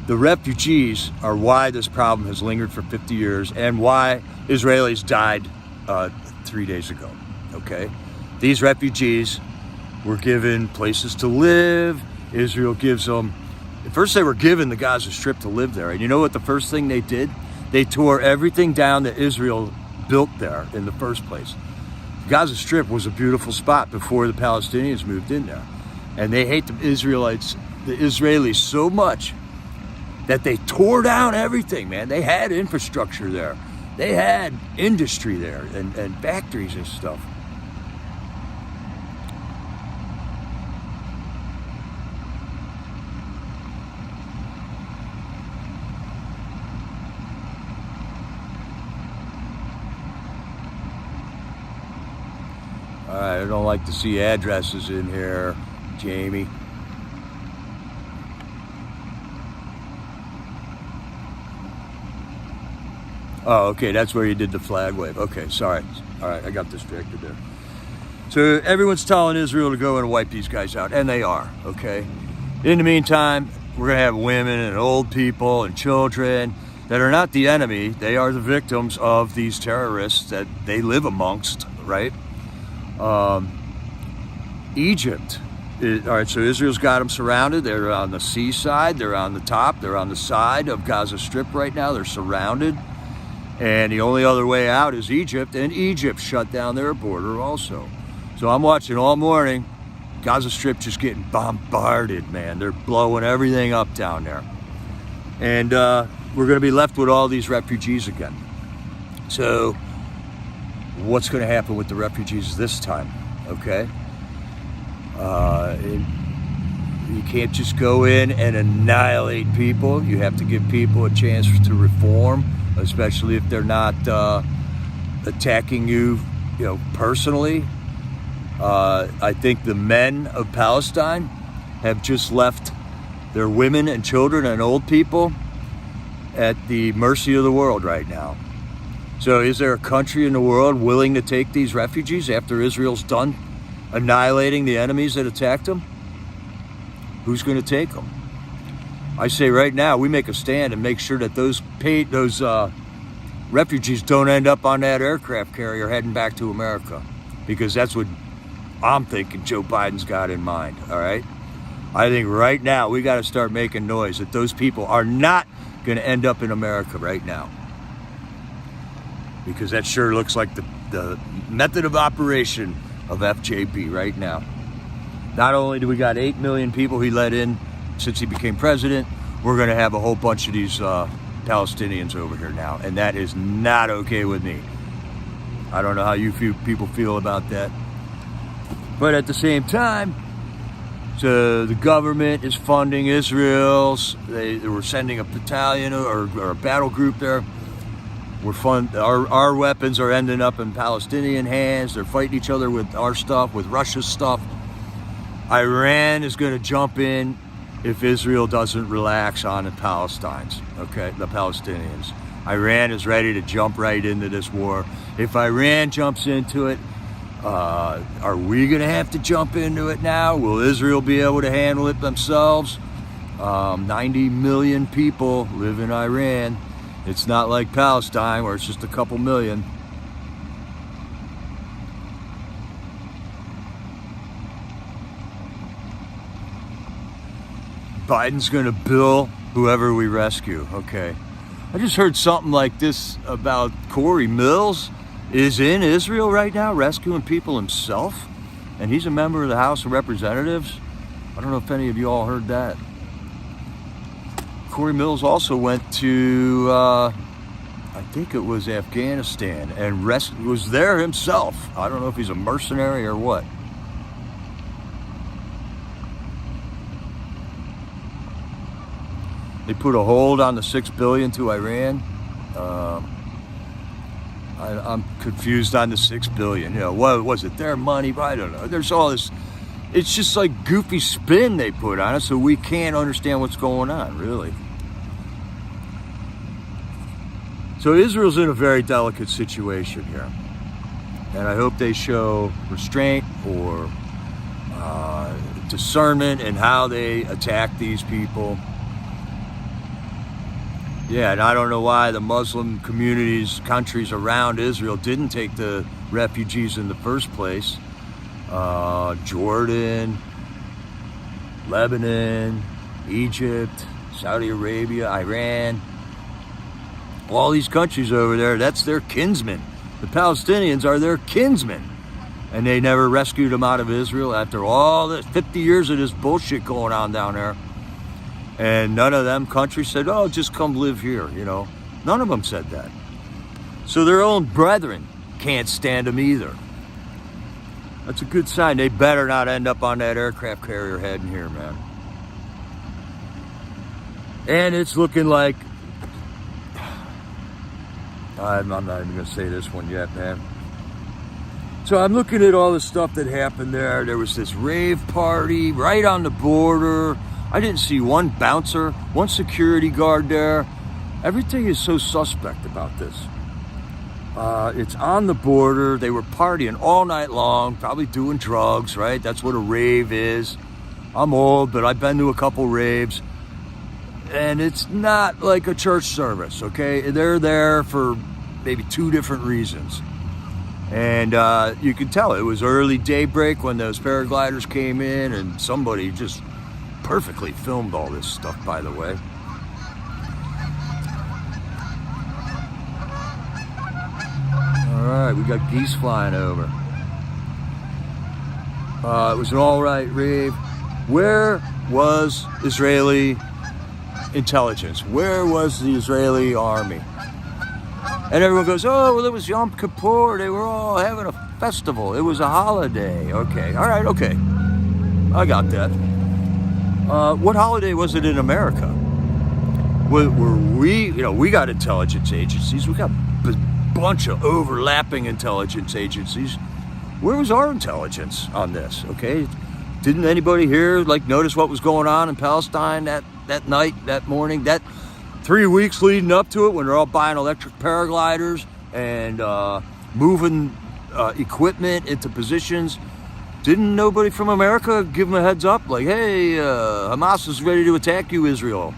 The refugees are why this problem has lingered for 50 years and why Israelis died 3 days ago, okay? These refugees were given places to live. Israel gives them, first they were given the Gaza Strip to live there. And you know what the first thing they did? They tore everything down that Israel built there in the first place. The Gaza Strip was a beautiful spot before the Palestinians moved in there. And they hate the Israelis so much that they tore down everything, man. They had infrastructure there. They had industry there and factories and stuff. All right, I don't like to see addresses in here, Jamie. Oh, okay, that's where you did the flag wave. Okay, sorry. All right, I got distracted there. So everyone's telling Israel to go and wipe these guys out, and they are, okay? In the meantime, we're going to have women and old people and children that are not the enemy. They are the victims of these terrorists that they live amongst, right? Egypt. All right, so Israel's got them surrounded. They're on the seaside. They're on the top. They're on the side of Gaza Strip right now. They're surrounded. And the only other way out is Egypt, and Egypt shut down their border also. So I'm watching all morning, Gaza Strip just getting bombarded, man. They're blowing everything up down there. And we're going to be left with all these refugees again. So what's going to happen with the refugees this time, okay? You can't just go in and annihilate people. You have to give people a chance to reform, especially if they're not attacking you, personally. I think the men of Palestine have just left their women and children and old people at the mercy of the world right now. So is there a country in the world willing to take these refugees after Israel's done annihilating the enemies that attacked them? Who's going to take them? I say right now, we make a stand and make sure that those refugees don't end up on that aircraft carrier heading back to America, because that's what I'm thinking Joe Biden's got in mind, all right? I think right now we got to start making noise that those people are not going to end up in America right now, because that sure looks like the method of operation of FJB right now. Not only do we got 8 million people he let in since he became president, we're going to have a whole bunch of these Palestinians over here now, and that is not okay with me. I don't know how you people feel about that. But at the same time, so the government is funding Israel's. They were sending a battalion or a battle group there. Our weapons are ending up in Palestinian hands. They're fighting each other with our stuff, with Russia's stuff. Iran is going to jump in if Israel doesn't relax on the Palestinians, okay, the Palestinians. Iran is ready to jump right into this war. If Iran jumps into it, are we going to have to jump into it now? Will Israel be able to handle it themselves? 90 million people live in Iran. It's not like Palestine where it's just a couple million. Biden's going to bill whoever we rescue, okay? I just heard something like this about Corey Mills is in Israel right now rescuing people himself, and he's a member of the House of Representatives. I don't know if any of you all heard that. Corey Mills also went to, I think it was Afghanistan, and was there himself. I don't know if he's a mercenary or what. They put a hold on the $6 billion to Iran. I'm confused on the $6 billion. What was it? Their money? I don't know. There's all this. It's just like goofy spin they put on it, so we can't understand what's going on, really. So Israel's in a very delicate situation here, and I hope they show restraint or discernment in how they attack these people. Yeah, and I don't know why the Muslim countries around Israel didn't take the refugees in the first place. Jordan, Lebanon, Egypt, Saudi Arabia, Iran. All these countries over there, that's their kinsmen. The Palestinians are their kinsmen. And they never rescued them out of Israel after all this 50 years of this bullshit going on down there. And none of them countries said, oh, just come live here, None of them said that. So their own brethren can't stand them either. That's a good sign. They better not end up on that aircraft carrier heading here, man. And it's looking like, I'm not even going to say this one yet, man. So I'm looking at all the stuff that happened there. There was this rave party right on the border. I didn't see one bouncer, one security guard there. Everything is so suspect about this. It's on the border. They were partying all night long, probably doing drugs, right? That's what a rave is. I'm old, but I've been to a couple raves. And it's not like a church service, okay? They're there for maybe two different reasons. And you can tell it was early daybreak when those paragliders came in, and somebody just perfectly filmed all this stuff, by the way. All right, we got geese flying over. It was an all right rave. Where was Israeli intelligence? Where was the Israeli army? And everyone goes, oh, well, it was Yom Kippur. They were all having a festival. It was a holiday. Okay, all right, okay. I got that. What holiday was it in America? Were we, we got intelligence agencies. We got a bunch of overlapping intelligence agencies. Where was our intelligence on this, okay? Didn't anybody here, notice what was going on in Palestine that night, that morning, that 3 weeks leading up to it when they're all buying electric paragliders and moving equipment into positions? Didn't nobody from America give them a heads up? Like, hey, Hamas is ready to attack you, Israel.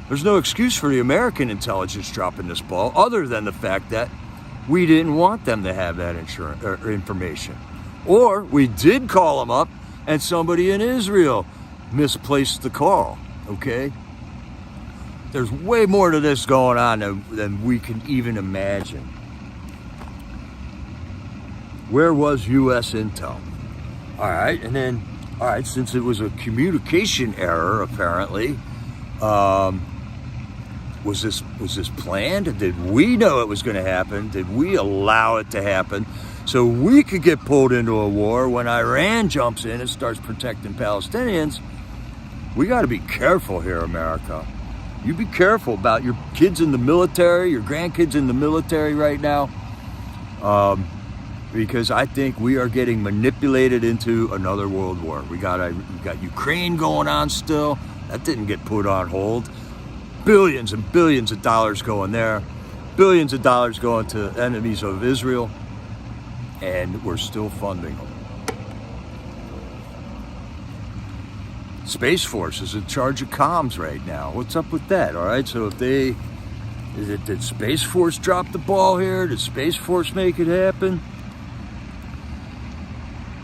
There's no excuse for the American intelligence dropping this ball other than the fact that we didn't want them to have that information. Or we did call them up and somebody in Israel misplaced the call, okay? There's way more to this going on than we can even imagine. Where was U.S. intel? All right, and then, since it was a communication error, apparently, was this planned? Did we know it was going to happen? Did we allow it to happen so we could get pulled into a war when Iran jumps in and starts protecting Palestinians? We got to be careful here, America. You be careful about your kids in the military, your grandkids in the military right now, because I think we are getting manipulated into another world war. We got Ukraine going on still. That didn't get put on hold. Billions and billions of dollars going there. Billions of dollars going to enemies of Israel. And we're still funding them. Space Force is in charge of comms right now. What's up with that? All right, so did Space Force drop the ball here? Did Space Force make it happen?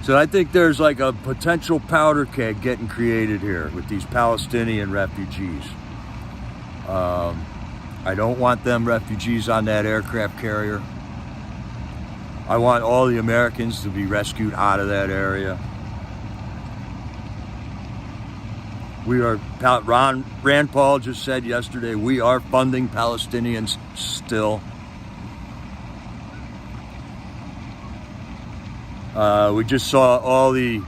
So I think there's like a potential powder keg getting created here with these Palestinian refugees. I don't want them refugees on that aircraft carrier. I want all the Americans to be rescued out of that area. Rand Paul just said yesterday, we are funding Palestinians still. We just saw all the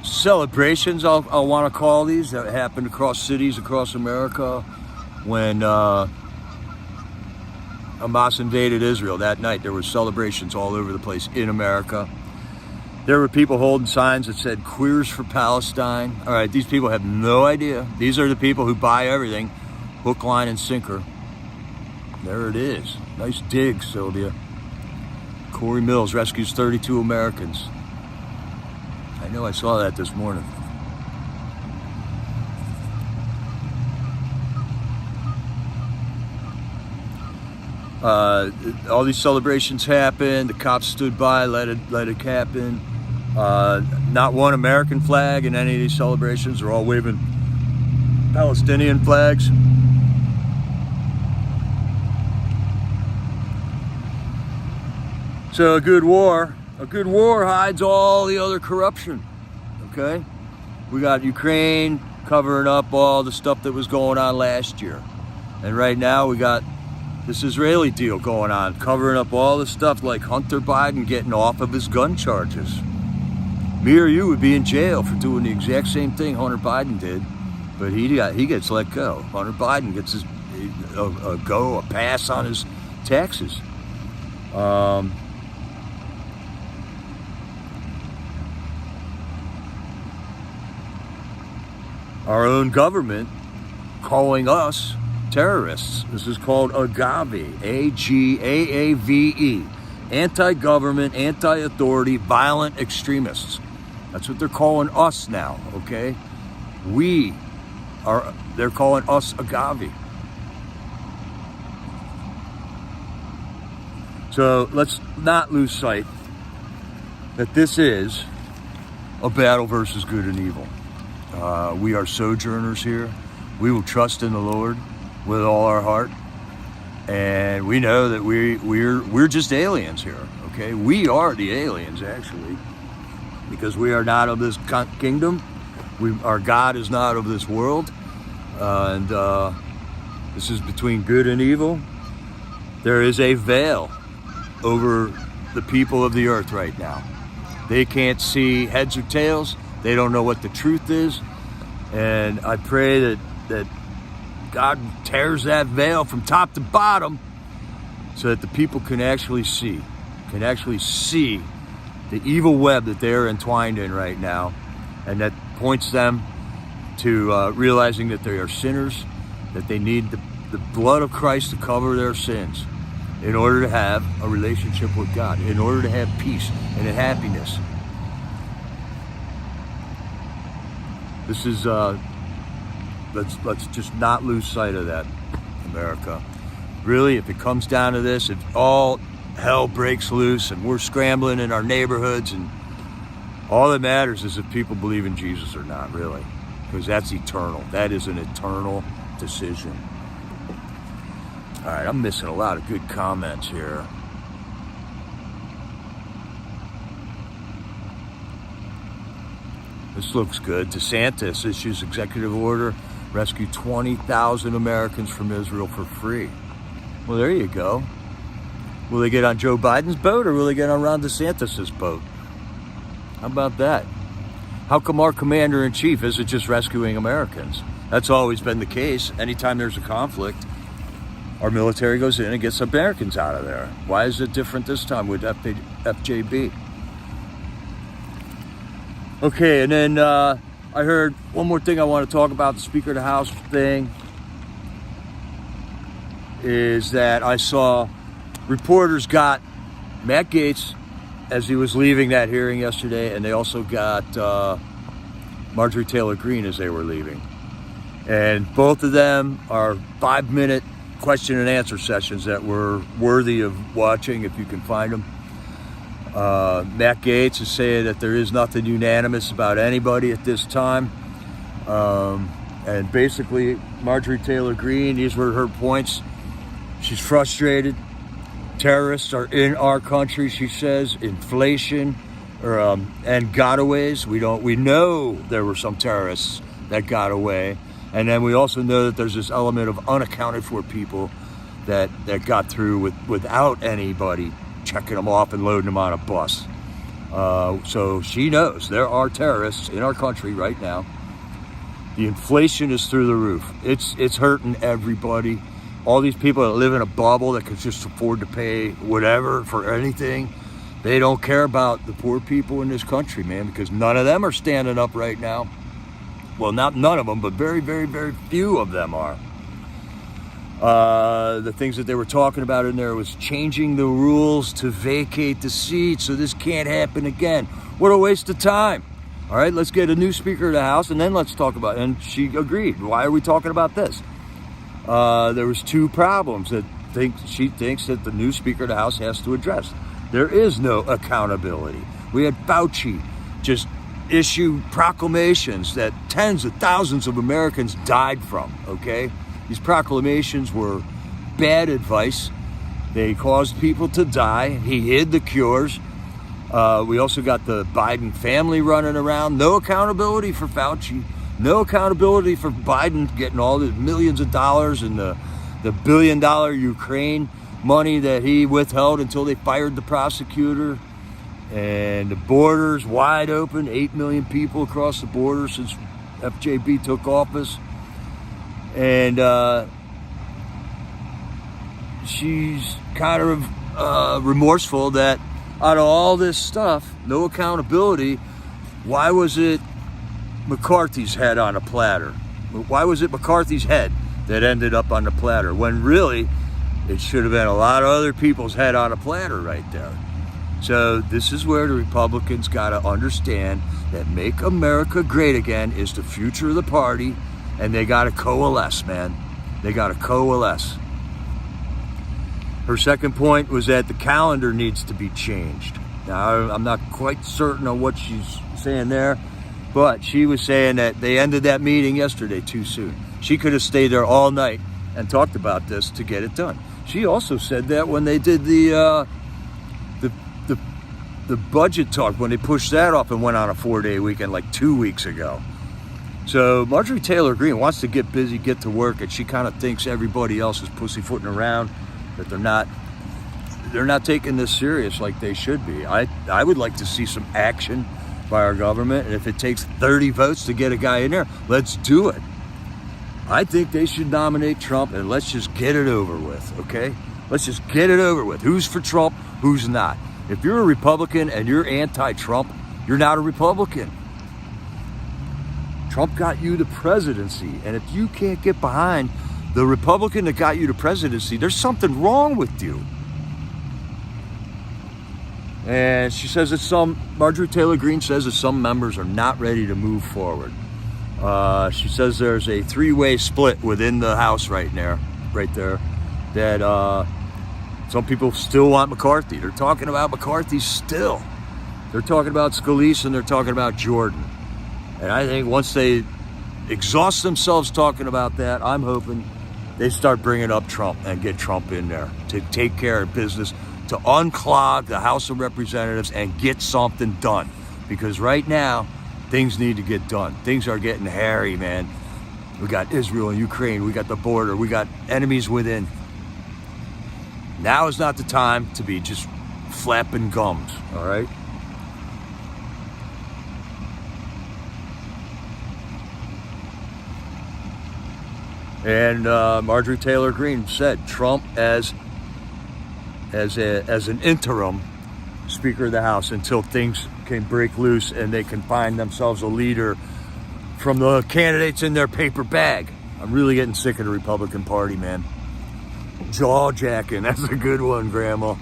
celebrations, I'll want to call these, that happened across cities across America when Hamas invaded Israel. That night there were celebrations all over the place in America. There were people holding signs that said "Queers for Palestine." All right, these people have no idea. These are the people who buy everything, hook, line, and sinker. There it is. Nice dig, Sylvia. Corey Mills rescues 32 Americans. I know I saw that this morning. All these celebrations happened. The cops stood by, let it happen. Not one American flag in any of these celebrations. They're all waving Palestinian flags. So a good war hides all the other corruption, okay? We got Ukraine covering up all the stuff that was going on last year. And right now we got this Israeli deal going on, covering up all the stuff like Hunter Biden getting off of his gun charges. Me or you would be in jail for doing the exact same thing Hunter Biden did, but he gets let go. Hunter Biden gets a pass on his taxes. Our own government calling us terrorists. This is called agave, A-G-A-A-V-E, anti-government, anti-authority, violent extremists. That's what they're calling us now, okay? They're calling us agave. So let's not lose sight that this is a battle versus good and evil. We are sojourners here. We will trust in the Lord with all our heart, and we know that we're just aliens here. Okay, we are the aliens actually, because we are not of this kingdom. Our God is not of this world, and this is between good and evil. There is a veil over the people of the earth right now. They can't see heads or tails. They don't know what the truth is, and I pray that God tears that veil from top to bottom so that the people can actually see the evil web that they're entwined in right now, and that points them to realizing that they are sinners, that they need the blood of Christ to cover their sins in order to have a relationship with God, in order to have peace and happiness. This is let's just not lose sight of that, America. Really, if it comes down to this, if all hell breaks loose and we're scrambling in our neighborhoods, and all that matters is if people believe in Jesus or not, really, because that's eternal. That is an eternal decision. All right, I'm missing a lot of good comments here. This looks good. DeSantis issues executive order, rescue 20,000 Americans from Israel for free. Well, there you go. Will they get on Joe Biden's boat, or will they get on Ron DeSantis' boat? How about that? How come our commander-in-chief isn't just rescuing Americans? That's always been the case. Anytime there's a conflict, our military goes in and gets Americans out of there. Why is it different this time with FJB? Okay, and then I heard one more thing I want to talk about, the Speaker of the House thing, is that I saw reporters got Matt Gaetz as he was leaving that hearing yesterday, and they also got Marjorie Taylor Greene as they were leaving. And both of them are 5-minute question and answer sessions that were worthy of watching if you can find them. Matt Gaetz is saying that there is nothing unanimous about anybody at this time. And basically, Marjorie Taylor Greene, these were her points. She's frustrated. Terrorists are in our country, she says. Inflation and gotaways. We know there were some terrorists that got away. And then we also know that there's this element of unaccounted for people that got through without anybody checking them off and loading them on a bus. So she knows there are terrorists in our country right now. The inflation is through the roof. It's hurting everybody. All these people that live in a bubble that can just afford to pay whatever for anything, they don't care about the poor people in this country, man, because none of them are standing up right now. Well, not none of them, but very, very, very few of them are. The things that they were talking about in there was changing the rules to vacate the seat, so this can't happen again. What a waste of time. All right, let's get a new Speaker of the House, and then let's talk about it. And she agreed. Why are we talking about this? There was 2 problems that she thinks that the new Speaker of the House has to address. There is no accountability. We had Fauci just issue proclamations that tens of thousands of Americans died from, okay? These proclamations were bad advice. They caused people to die. He hid the cures. We also got the Biden family running around. No accountability for Fauci. No accountability for Biden getting all the millions of dollars and the The $1 billion Ukraine money that he withheld until they fired the prosecutor. And the border's wide open, 8 million people across the border since FJB took office. And she's kind of remorseful that out of all this stuff, no accountability, why was it McCarthy's head on a platter? Why was it McCarthy's head that ended up on the platter? When really, it should have been a lot of other people's head on a platter right there. So this is where the Republicans got to understand that Make America Great Again is the future of the party, and they got to coalesce, man. They got to coalesce. Her second point was that the calendar needs to be changed. Now, I'm not quite certain on what she's saying there, but she was saying that they ended that meeting yesterday too soon. She could have stayed there all night and talked about this to get it done. She also said that when they did the budget talk, when they pushed that off and went on a 4-day weekend like 2 weeks ago. So Marjorie Taylor Greene wants to get busy, get to work, and she kind of thinks everybody else is pussyfooting around, that they're not taking this serious like they should be. I would like to see some action by our government, and if it takes 30 votes to get a guy in there, let's do it. I think they should nominate Trump, and let's just get it over with, okay? Let's just get it over with. Who's for Trump, who's not? If you're a Republican and you're anti-Trump, you're not a Republican. Trump got you the presidency, and if you can't get behind the Republican that got you the presidency, there's something wrong with you. And she says that Marjorie Taylor Greene says that some members are not ready to move forward. She says there's a 3-way split within the House right there, that some people still want McCarthy. They're talking about McCarthy still. They're talking about Scalise and they're talking about Jordan. And I think once they exhaust themselves talking about that, I'm hoping they start bringing up Trump and get Trump in there to take care of business, to unclog the House of Representatives and get something done. Because right now, things need to get done. Things are getting hairy, man. We got Israel and Ukraine. We got the border. We got enemies within. Now is not the time to be just flapping gums, all right? And Marjorie Taylor Greene said Trump as an interim Speaker of the House until things can break loose and they can find themselves a leader from the candidates in their paper bag. I'm really getting sick of the Republican Party, man. Jaw jacking, that's a good one, Grandma.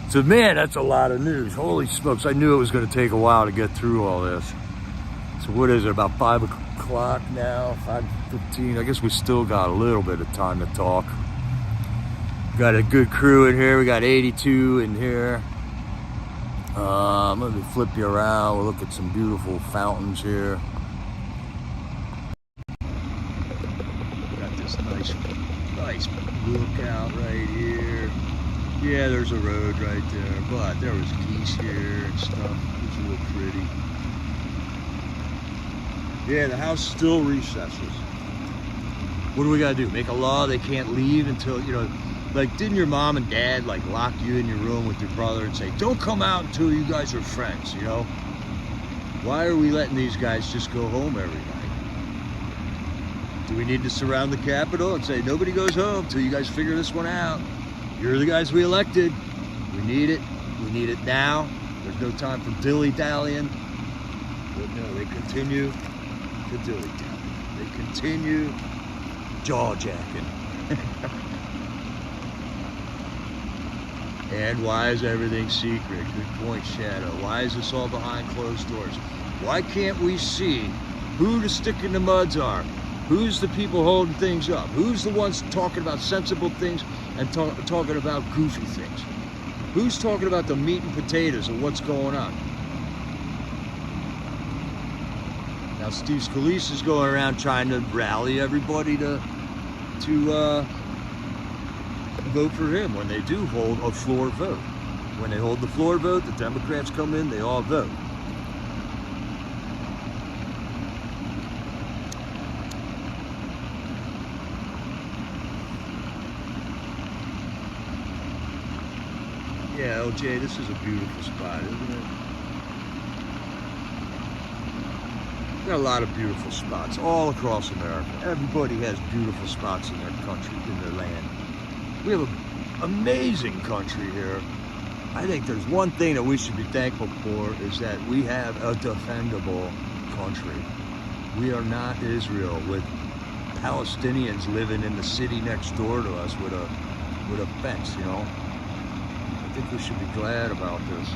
So, man, that's a lot of news. Holy smokes, I knew it was going to take a while to get through all this. So what is it, about 5 o'clock now, 5:15? I guess we still got a little bit of time to talk. Got a good crew in here. We got 82 in here. Let me flip you around. We'll look at some beautiful fountains here. Got this nice lookout right here. Yeah, there's a road right there, but there was geese here and stuff. It was real pretty. Yeah, the house still recesses. What do we gotta do? Make a law they can't leave until, like, didn't your mom and dad, like, lock you in your room with your brother and say, don't come out until you guys are friends, Why are we letting these guys just go home every night? Do we need to surround the Capitol and say, nobody goes home until you guys figure this one out? You're the guys we elected. We need it. We need it now. There's no time for dilly-dallying. But no, they continue to dilly-dally. They continue jaw-jacking. And why is everything secret? Good point, Shadow. Why is this all behind closed doors? Why can't we see who the stick in the muds are? Who's the people holding things up? Who's the ones talking about sensible things and talking about goofy things? Who's talking about the meat and potatoes of what's going on? Now Steve Scalise is going around trying to rally everybody to vote for him when they do hold a floor vote. When they hold the floor vote, the Democrats come in, they all vote. Yeah, LJ, this is a beautiful spot, isn't it? There are a lot of beautiful spots all across America. Everybody has beautiful spots in their country, in their land. We have an amazing country here. I think there's one thing that we should be thankful for is that we have a defendable country. We are not Israel with Palestinians living in the city next door to us with a fence, you know. I think we should be glad about this.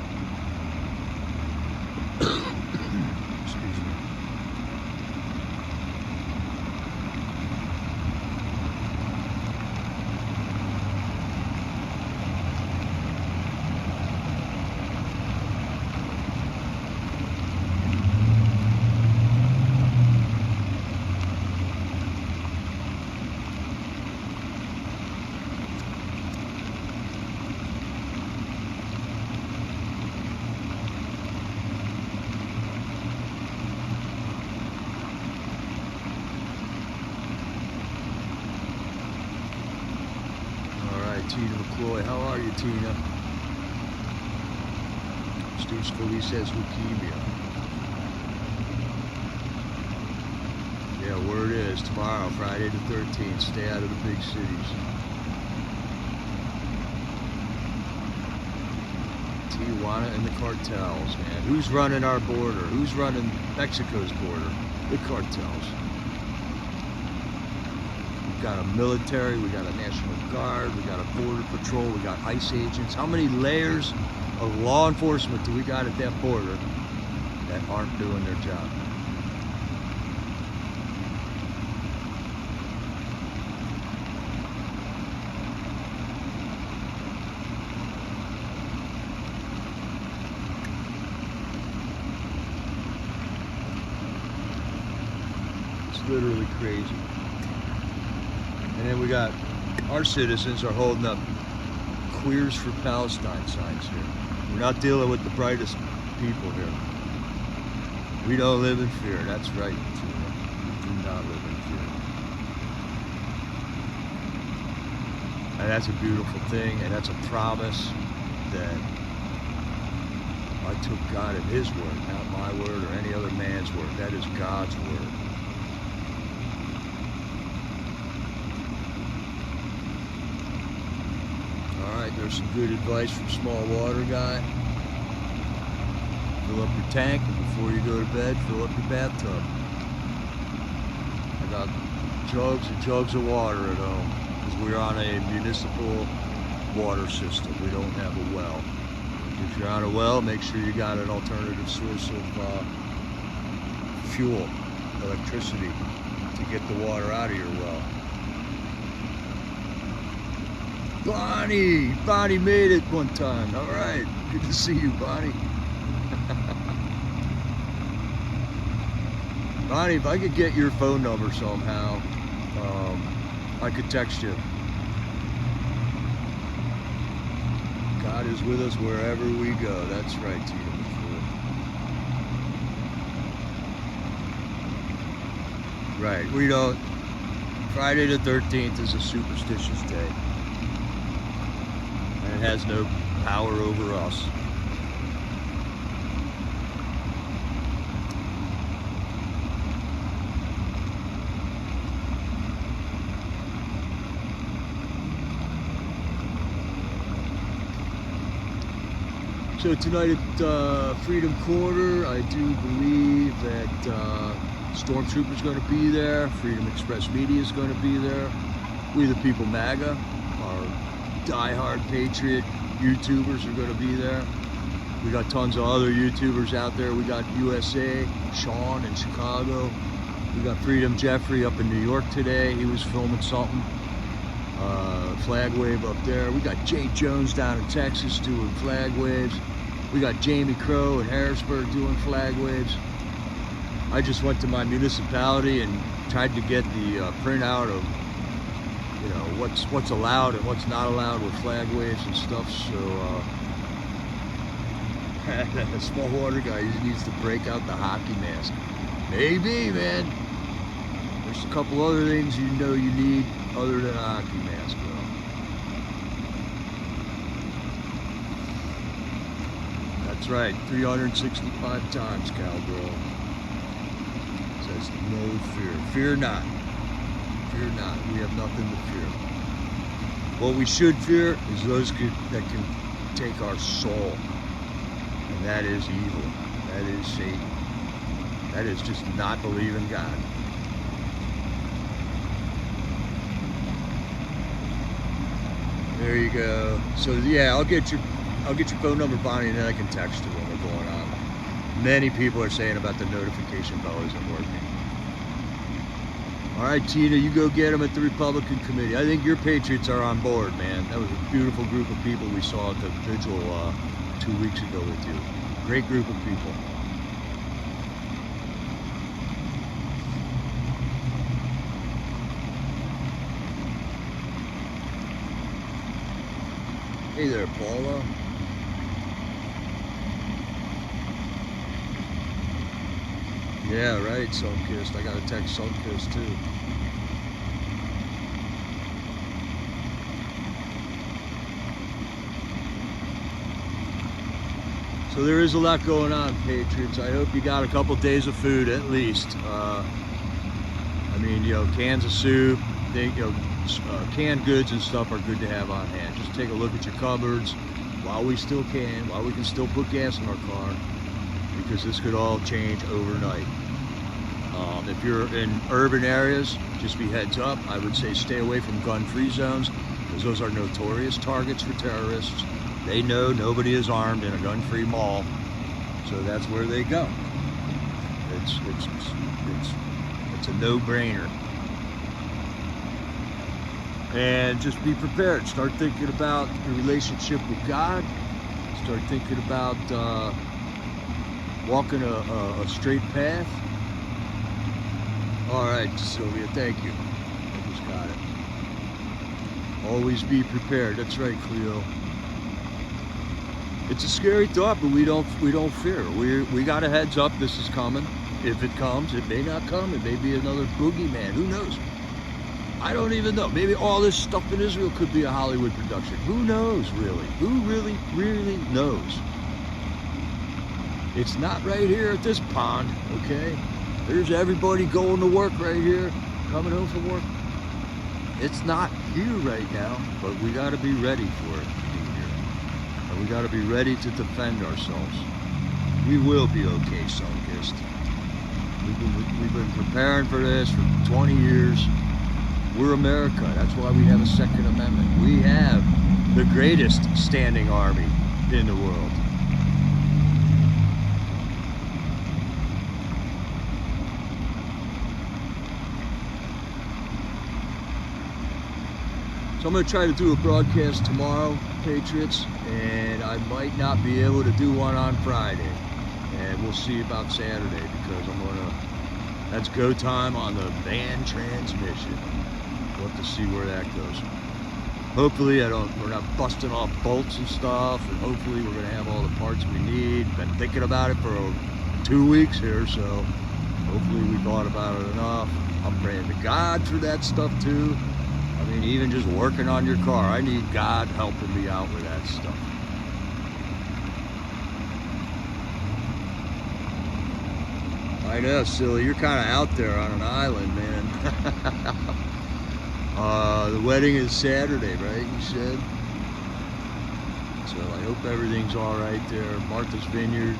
Excuse me. Tina McCloy. How are you, Tina? Steve Scalise says leukemia. Yeah, word is tomorrow, Friday the 13th. Stay out of the big cities. Tijuana and the cartels, man. Who's running our border? Who's running Mexico's border? The cartels. We got a military, we got a National Guard, we got a border patrol, we got ICE agents. How many layers of law enforcement do we got at that border that aren't doing their job? It's literally crazy. And then we got our citizens are holding up Queers for Palestine signs here. We're not dealing with the brightest people here. We don't live in fear. That's right, Tina. We do not live in fear. And that's a beautiful thing, and that's a promise that I took God at His word, not my word or any other man's word. That is God's word. There's some good advice from Small Water Guy. Fill up your tank, and before you go to bed, fill up your bathtub. I got jugs and jugs of water at home because we're on a municipal water system. We don't have a well. If you're on a well, make sure you got an alternative source of fuel, electricity, to get the water out of your well. Bonnie made it one time. All right, good to see you, Bonnie. Bonnie, if I could get your phone number somehow, I could text you. God is with us wherever we go. That's right, Tina. Right, we don't. Friday the 13th is a superstitious day. It has no power over us. So tonight at Freedom Corner, I do believe that Stormtrooper's going to be there. Freedom Express Media is going to be there. We the People MAGA, our diehard Patriot YouTubers are going to be there. We got tons of other YouTubers out there. We got USA, Sean in Chicago. We got Freedom Jeffrey up in New York today. He was filming something. Flag wave up there. We got Jay Jones down in Texas doing flag waves. We got Jamie Crow in Harrisburg doing flag waves. I just went to my municipality and tried to get the printout of, you know, what's allowed and what's not allowed with flag waves and stuff. So the Small Water Guy needs to break out the hockey mask. Maybe, man. There's a couple other things you know you need other than a hockey mask, though. That's right, 365 times, cowgirl. It says no fear. Fear not. Fear not. We have nothing to fear. What we should fear is those that can take our soul. And that is evil. That is Satan. That is just not believing God. There you go. So yeah, I'll get your phone number, Bonnie, and then I can text you when we're going on. Many people are saying about the notification bell isn't working. All right, Tina, you go get them at the Republican Committee. I think your Patriots are on board, man. That was a beautiful group of people we saw at the vigil 2 weeks ago with you. Great group of people. Hey there, Paula. Yeah, right, Sunkist. I got to text Sunkist too. So there is a lot going on, Patriots. I hope you got a couple days of food at least. I mean, you know, cans of soup, canned goods and stuff are good to have on hand. Just take a look at your cupboards while we still can, while we can still put gas in our car, because this could all change overnight. If you're in urban areas, just be heads up. I would say stay away from gun-free zones, because those are notorious targets for terrorists. They know nobody is armed in a gun-free mall, so that's where they go. It's a no-brainer. And just be prepared. Start thinking about your relationship with God. Start thinking about walking a straight path. All right, Sylvia, thank you. I just got it. Always be prepared. That's right, Cleo. It's a scary thought, but we don't fear. We got a heads up. This is coming. If it comes, it may not come. It may be another boogeyman. Who knows? I don't even know. Maybe all this stuff in Israel could be a Hollywood production. Who knows, really? Who really knows? It's not right here at this pond, okay? There's everybody going to work right here, coming home from work. It's not here right now, but we got to be ready for it to be here. And we got to be ready to defend ourselves. We will be okay, Sunkist. We've been preparing for this for 20 years. We're America. That's why we have a Second Amendment. We have the greatest standing army in the world. So I'm going to try to do a broadcast tomorrow, Patriots, and I might not be able to do one on Friday. And we'll see about Saturday, because that's go time on the van transmission. We'll have to see where that goes. Hopefully we're not busting off bolts and stuff, and hopefully we're going to have all the parts we need. Been thinking about it for 2 weeks here, so hopefully we thought about it enough. I'm praying to God for that stuff too. I mean, even just working on your car, I need God helping me out with that stuff. I know, silly, you're kind of out there on an island, man. The wedding is Saturday, right, you said? So I hope everything's all right there. Martha's Vineyard,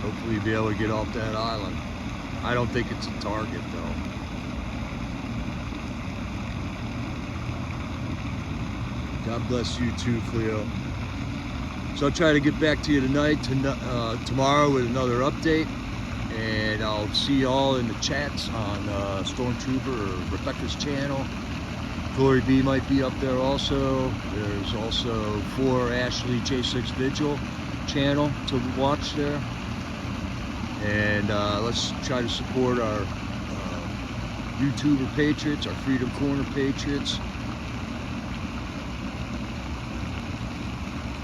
hopefully you'll be able to get off that island. I don't think it's a target, though. God bless you too, Cleo. So I'll try to get back to you tonight, tomorrow with another update. And I'll see y'all in the chats on Stormtrooper or Rebecca's channel. Glory B might be up there also. There's also for Ashley J6 Vigil channel to watch there. And let's try to support our YouTuber Patriots, our Freedom Corner Patriots.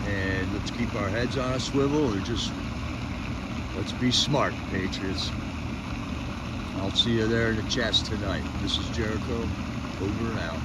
And let's keep our heads on a swivel and just let's be smart, Patriots. I'll see you there in the chats tonight. This is Jericho, over and out.